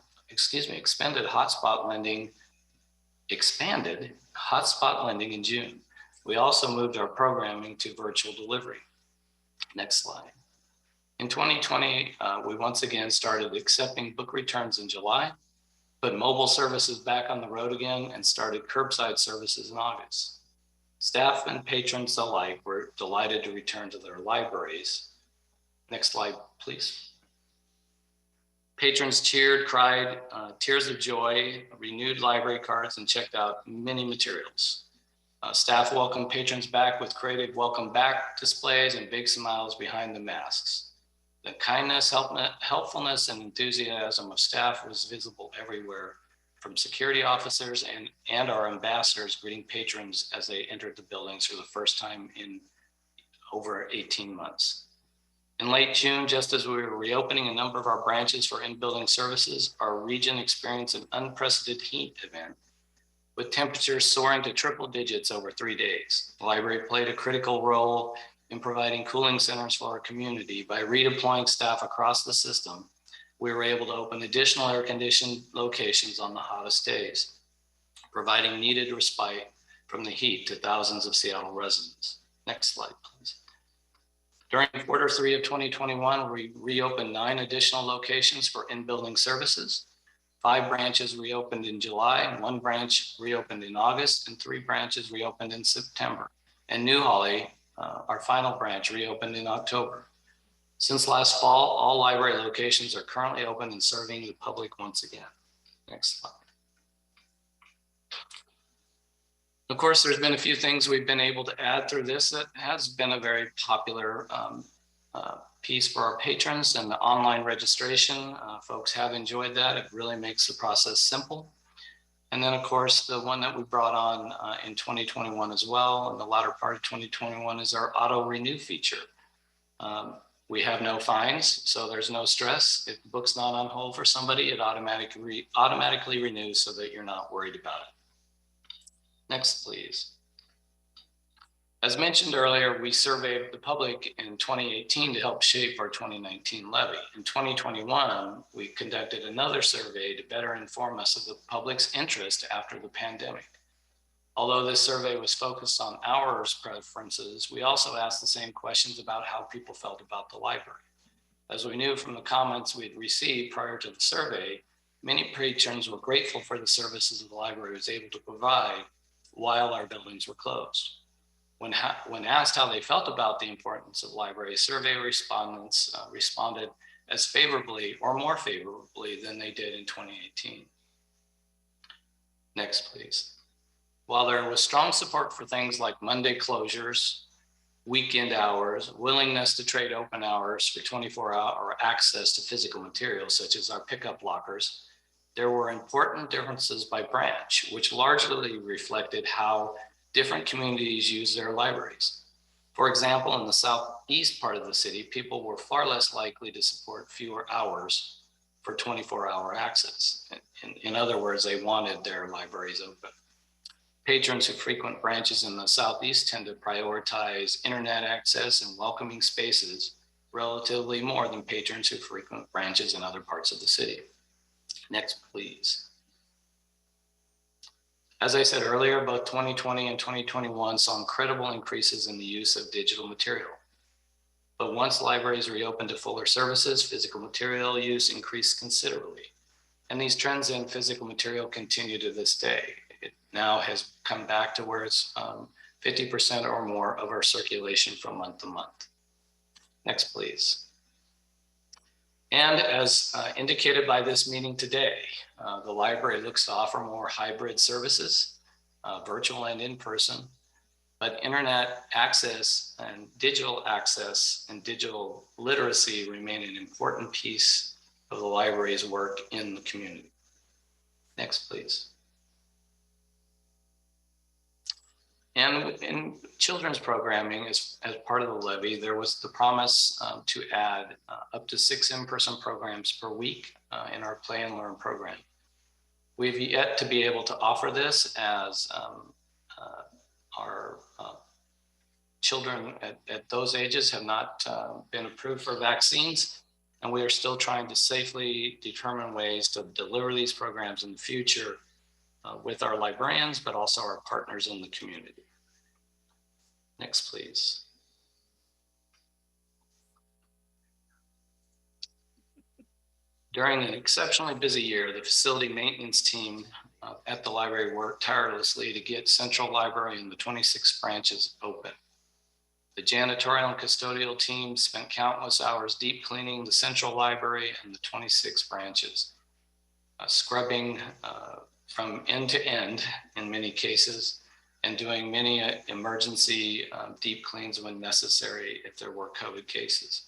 lending in June. We also moved our programming to virtual delivery. Next slide. In 2020, we once again started accepting book returns in July, put mobile services back on the road again, and started curbside services in August. Staff and patrons alike were delighted to return to their libraries. Next slide, please. Patrons cheered, cried, tears of joy, renewed library cards, and checked out many materials. Staff welcomed patrons back with creative welcome back displays and big smiles behind the masks. The kindness, helpfulness, and enthusiasm of staff was visible everywhere, from security officers and our ambassadors greeting patrons as they entered the buildings for the first time in over 18 months. In late June, just as we were reopening a number of our branches for in-building services, our region experienced an unprecedented heat event with temperatures soaring to triple digits over 3 days. The library played a critical role in providing cooling centers for our community. By redeploying staff across the system, we were able to open additional air-conditioned locations on the hottest days, providing needed respite from the heat to thousands of Seattle residents. Next slide, please. During Q3 of 2021, we reopened 9 additional locations for in-building services. 5 branches reopened in July, 1 branch reopened in August, and 3 branches reopened in September. And New Holly, our final branch, reopened in October. Since last fall, all library locations are currently open and serving the public once again. Next slide. Of course, there's been a few things we've been able to add through this. That has been a very popular piece for our patrons and the online registration. Folks have enjoyed that. It really makes the process simple. And then, of course, the one that we brought on in 2021 as well, in the latter part of 2021, is our auto renew feature. We have no fines, so there's no stress. If the book's not on hold for somebody, it automatically renews so that you're not worried about it. Next, please. As mentioned earlier, we surveyed the public in 2018 to help shape our 2019 levy. In 2021, we conducted another survey to better inform us of the public's interest after the pandemic. Although this survey was focused on our preferences, we also asked the same questions about how people felt about the library. As we knew from the comments we had received prior to the survey, many patrons were grateful for the services the library was able to provide while our buildings were closed. When asked how they felt about the importance of libraries, survey respondents responded as favorably or more favorably than they did in 2018. Next, please. While there was strong support for things like Monday closures, weekend hours, willingness to trade open hours for 24-hour access to physical materials, such as our pickup lockers, there were important differences by branch, which largely reflected how different communities use their libraries. For example, in the southeast part of the city, people were far less likely to support fewer hours for 24-hour access. In other words, they wanted their libraries open. Patrons who frequent branches in the southeast tend to prioritize internet access and welcoming spaces relatively more than patrons who frequent branches in other parts of the city. Next, please. As I said earlier, both 2020 and 2021 saw incredible increases in the use of digital material. But once libraries reopened to fuller services, physical material use increased considerably. And these trends in physical material continue to this day. It now has come back to where it's 50% or more of our circulation from month to month. Next, please. And as indicated by this meeting today, the library looks to offer more hybrid services, virtual and in person, but internet access and digital literacy remain an important piece of the library's work in the community. Next, please. And in children's programming, as part of the levy, there was the promise to add up to 6 in-person programs per week in our Play and Learn program. We've yet to be able to offer this as our children at those ages have not been approved for vaccines, and we are still trying to safely determine ways to deliver these programs in the future with our librarians, but also our partners in the community. Next, please. During an exceptionally busy year, the facility maintenance team at the library worked tirelessly to get Central Library and the 26 branches open. The janitorial and custodial team spent countless hours deep cleaning the Central Library and the 26 branches, scrubbing from end to end in many cases, and doing many emergency deep cleans when necessary if there were COVID cases.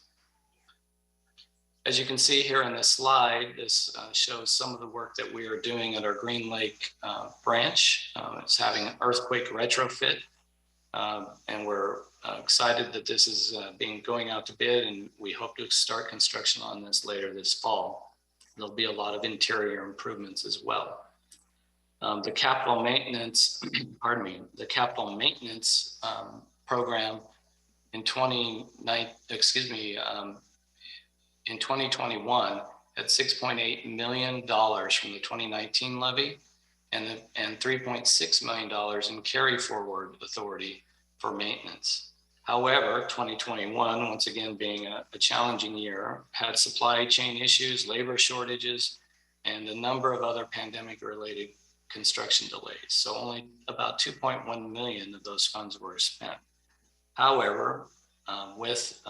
As you can see here in this slide, this shows some of the work that we are doing at our Green Lake branch. It's having an earthquake retrofit, and we're excited that this is going out to bid, and we hope to start construction on this later this fall. There'll be a lot of interior improvements as well. The capital maintenance, pardon me, the capital maintenance program in 2021 at $6.8 million from the 2019 levy and $3.6 million in carry forward authority for maintenance. However, 2021, once again being a challenging year, had supply chain issues, labor shortages, and a number of other pandemic related construction delays. So only about 2.1 million of those funds were spent. However, with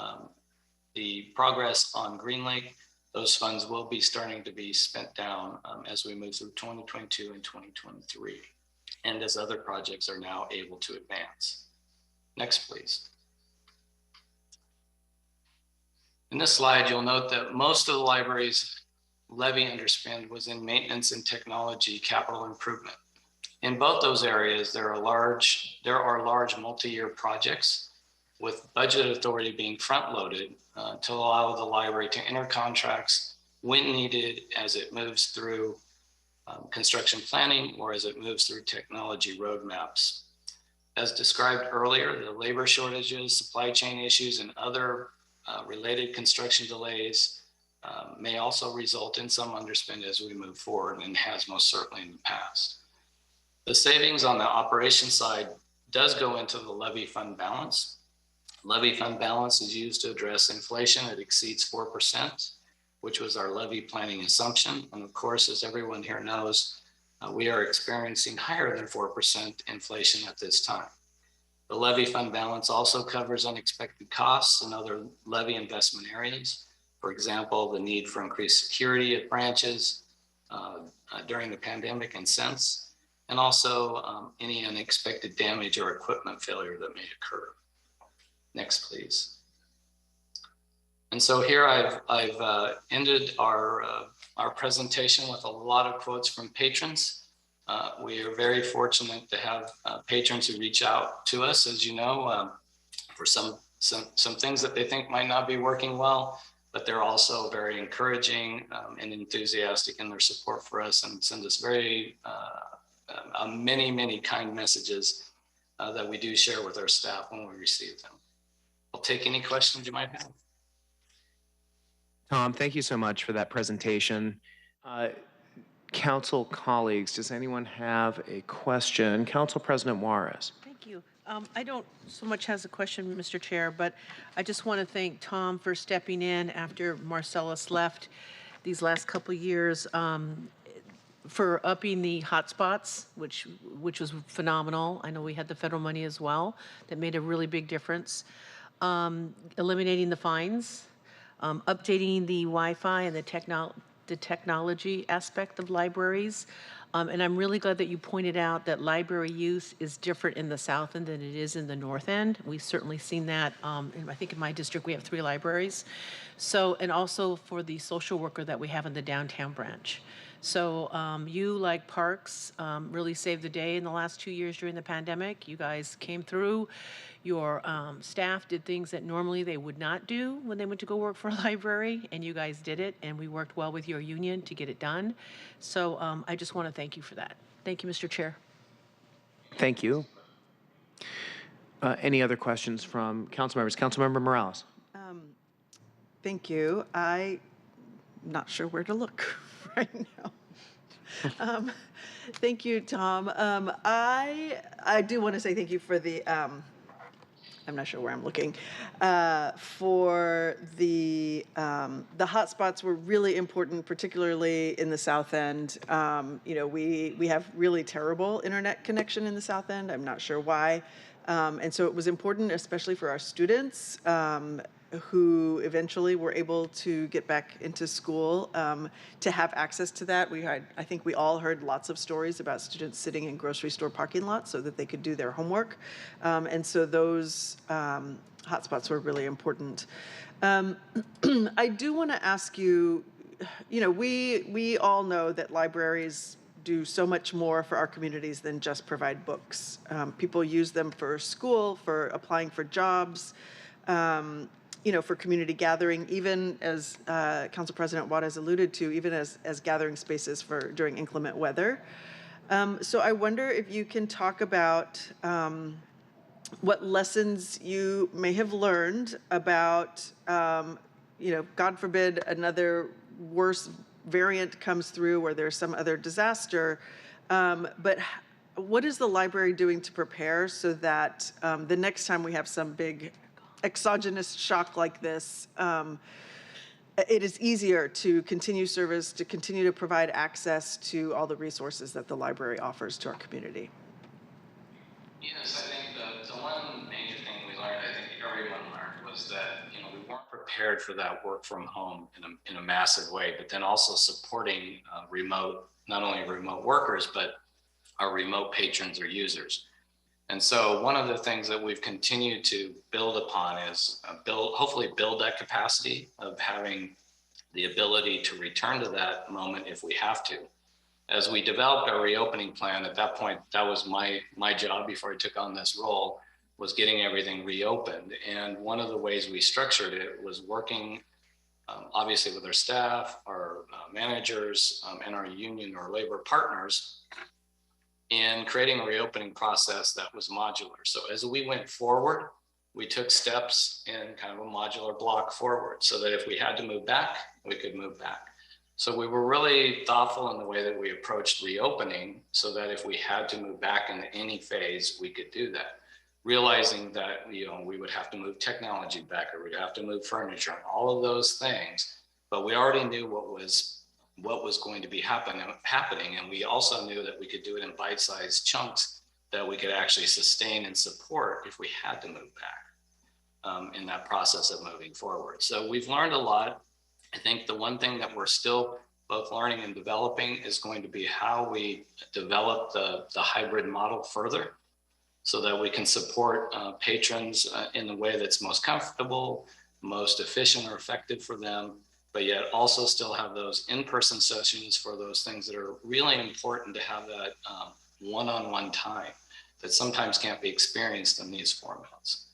the progress on Green Lake, those funds will be starting to be spent down as we move through 2022 and 2023, and as other projects are now able to advance. Next, please. In this slide, you'll note that most of the library's levy underspend was in maintenance and technology capital improvement. In both those areas, there are large multi-year projects with budget authority being front-loaded to allow the library to enter contracts when needed as it moves through construction planning or as it moves through technology roadmaps. As described earlier, the labor shortages, supply chain issues, and other related construction delays may also result in some underspend as we move forward, and has most certainly in the past. The savings on the operation side does go into the levy fund balance. Levy fund balance is used to address inflation. It exceeds 4%, which was our levy planning assumption. And of course, as everyone here knows, we are experiencing higher than 4% inflation at this time. The levy fund balance also covers unexpected costs and other levy investment areas. For example, the need for increased security at branches during the pandemic and since, and also any unexpected damage or equipment failure that may occur. Next, please. And so here I've ended our presentation with a lot of quotes from patrons. We are very fortunate to have patrons who reach out to us, as you know, for some things that they think might not be working well, but they're also very encouraging and enthusiastic in their support for us, and send us very many kind messages that we do share with our staff when we receive them. I'll take any questions you might have. Tom, thank you so much for that presentation. Council colleagues, does anyone have a question? Council President Juarez. Thank you. I don't so much has a question, Mr. Chair, but I just want to thank Tom for stepping in after Marcellus left these last couple of years, for upping the hotspots, which was phenomenal. I know we had the federal money as well that made a really big difference. Eliminating the fines, updating the Wi-Fi and the technology aspect of libraries. And I'm really glad that you pointed out that library use is different in the South End than it is in the North End. We've certainly seen that. I think in my district, we have 3 libraries. So, and also for the social worker that we have in the downtown branch. So you, like Parks, really saved the day in the last 2 years during the pandemic. You guys came through. Your staff did things that normally they would not do when they went to go work for a library, and you guys did it, and we worked well with your union to get it done. So I just want to thank you for that. Thank you, Mr. Chair. Thank you. Any other questions from council members? Councilmember Morales. Thank you. I'm not sure where to look right now. Thank you, Tom. I do want to say thank you for the, I'm not sure where I'm looking, for the hotspots were really important, particularly in the South End. You know, we have really terrible internet connection in the South End. I'm not sure why. And so it was important, especially for our students, who eventually were able to get back into school, to have access to that. I think we all heard lots of stories about students sitting in grocery store parking lots so that they could do their homework. And so those hotspots were really important. I do want to ask you, you know, we all know that libraries do so much more for our communities than just provide books. People use them for school, for applying for jobs, you know, for community gathering, even as Council President Juarez alluded to, even as gathering spaces for during inclement weather. So I wonder if you can talk about what lessons you may have learned about, you know, God forbid another worse variant comes through or there's some other disaster, but what is the library doing to prepare so that the next time we have some big exogenous shock like this, it is easier to continue service, to continue to provide access to all the resources that the library offers to our community? Yes, I think the one major thing we learned, I think everyone learned, was that, you know, we weren't prepared for that work from home in a massive way, but then also supporting not only remote workers, but our remote patrons or users. And so one of the things that we've continued to build upon is hopefully build that capacity of having the ability to return to that moment if we have to. As we developed our reopening plan, at that point, that was my job before I took on this role, was getting everything reopened. And one of the ways we structured it was working obviously with our staff, our managers, and our union or labor partners in creating a reopening process that was modular. So as we went forward, we took steps in kind of a modular block forward so that if we had to move back, we could move back. So we were really thoughtful in the way that we approached reopening so that if we had to move back into any phase, we could do that. Realizing that, you know, we would have to move technology back or we'd have to move furniture and all of those things, but we already knew what was going to be happening. And we also knew that we could do it in bite-sized chunks that we could actually sustain and support if we had to move back in that process of moving forward. So we've learned a lot. I think the one thing that we're still both learning and developing is going to be how we develop the hybrid model further so that we can support patrons in the way that's most comfortable, most efficient or effective for them, but yet also still have those in-person sessions for those things that are really important to have that one-on-one time that sometimes can't be experienced in these formats.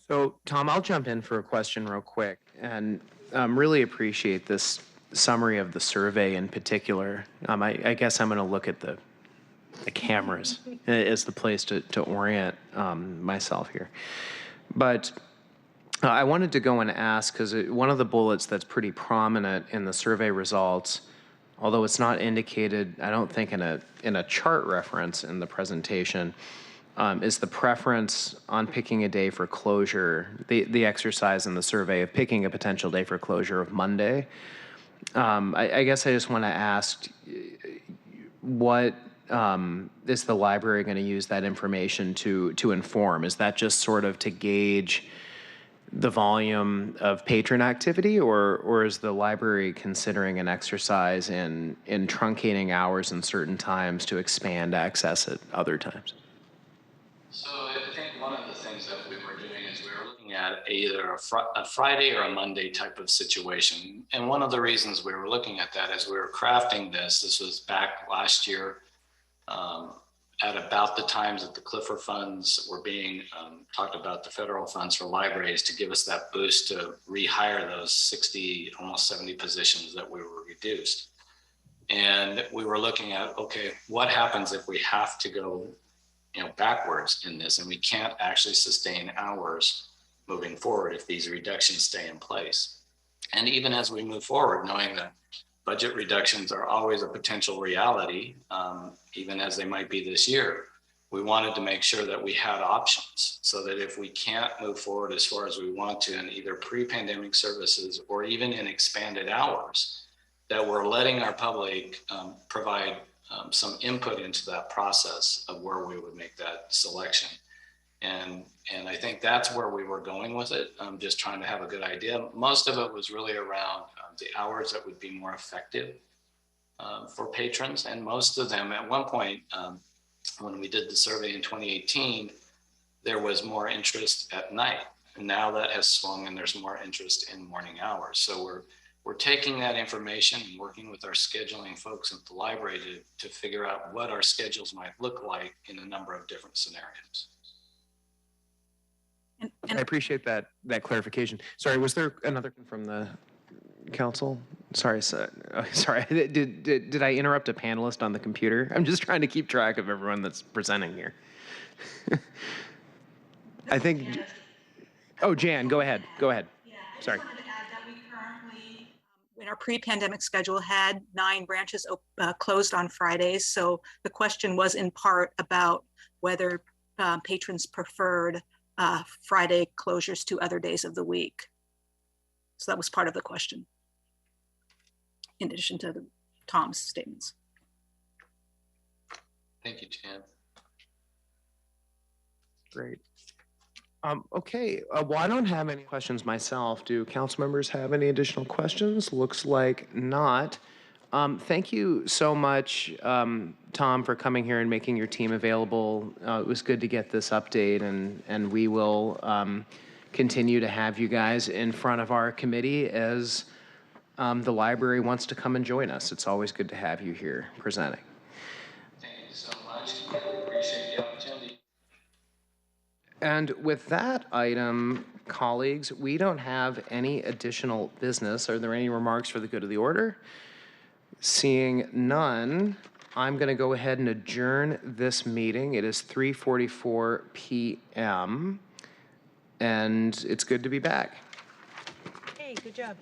So, Tom, I'll jump in for a question real quick, and really appreciate this summary of the survey in particular. I guess I'm going to look at the cameras as the place to orient myself here. But I wanted to go and ask, because one of the bullets that's pretty prominent in the survey results, although it's not indicated, I don't think in a chart reference in the presentation, is the preference on picking a day for closure, the exercise in the survey of picking a potential day for closure of Monday. I guess I just want to ask, what is the library going to use that information to inform? Is that just sort of to gauge the volume of patron activity, or is the library considering an exercise in truncating hours in certain times to expand access at other times? So I think one of the things that we were doing is we were looking at either a Friday or a Monday type of situation. And one of the reasons we were looking at that as we were crafting this was back last year at about the times that the Clifford funds were being talked about, the federal funds for libraries, to give us that boost to rehire those 60, almost 70 positions that we were reduced. And we were looking at, okay, what happens if we have to go backwards in this and we can't actually sustain hours moving forward if these reductions stay in place? And even as we move forward, knowing that budget reductions are always a potential reality, even as they might be this year, we wanted to make sure that we had options so that if we can't move forward as far as we want to in either pre-pandemic services or even in expanded hours, that we're letting our public provide some input into that process of where we would make that selection. And I think that's where we were going with it. I'm just trying to have a good idea. Most of it was really around the hours that would be more effective for patrons. And most of them at one point, when we did the survey in 2018, there was more interest at night. And now that has swung and there's more interest in morning hours. So we're taking that information and working with our scheduling folks at the library to figure out what our schedules might look like in a number of different scenarios. I appreciate that clarification. Sorry, was there another from the council? Sorry, sorry. Did I interrupt a panelist on the computer? I'm just trying to keep track of everyone that's presenting here. I think. Oh, Jan, go ahead. Go ahead. Yeah, I Sorry. just wanted to add that we currently, in our pre-pandemic schedule, had 9 branches closed on Fridays. So the question was in part about whether patrons preferred Friday closures to other days of the week. So that was part of the question, in addition to Tom's statements. Thank you, Jan. Great. Okay, well, I don't have any questions myself. Do council members have any additional questions? Looks like not. Thank you so much, Tom, for coming here and making your team available. It was good to get this update, and we will continue to have you guys in front of our committee as the library wants to come and join us. It's always good to have you here presenting. Thank you so much. I appreciate the opportunity. And with that item, colleagues, we don't have any additional business. Are there any remarks for the good of the order? Seeing none, I'm going to go ahead and adjourn this meeting. It is 3:44 p.m. and it's good to be back. Hey, good job.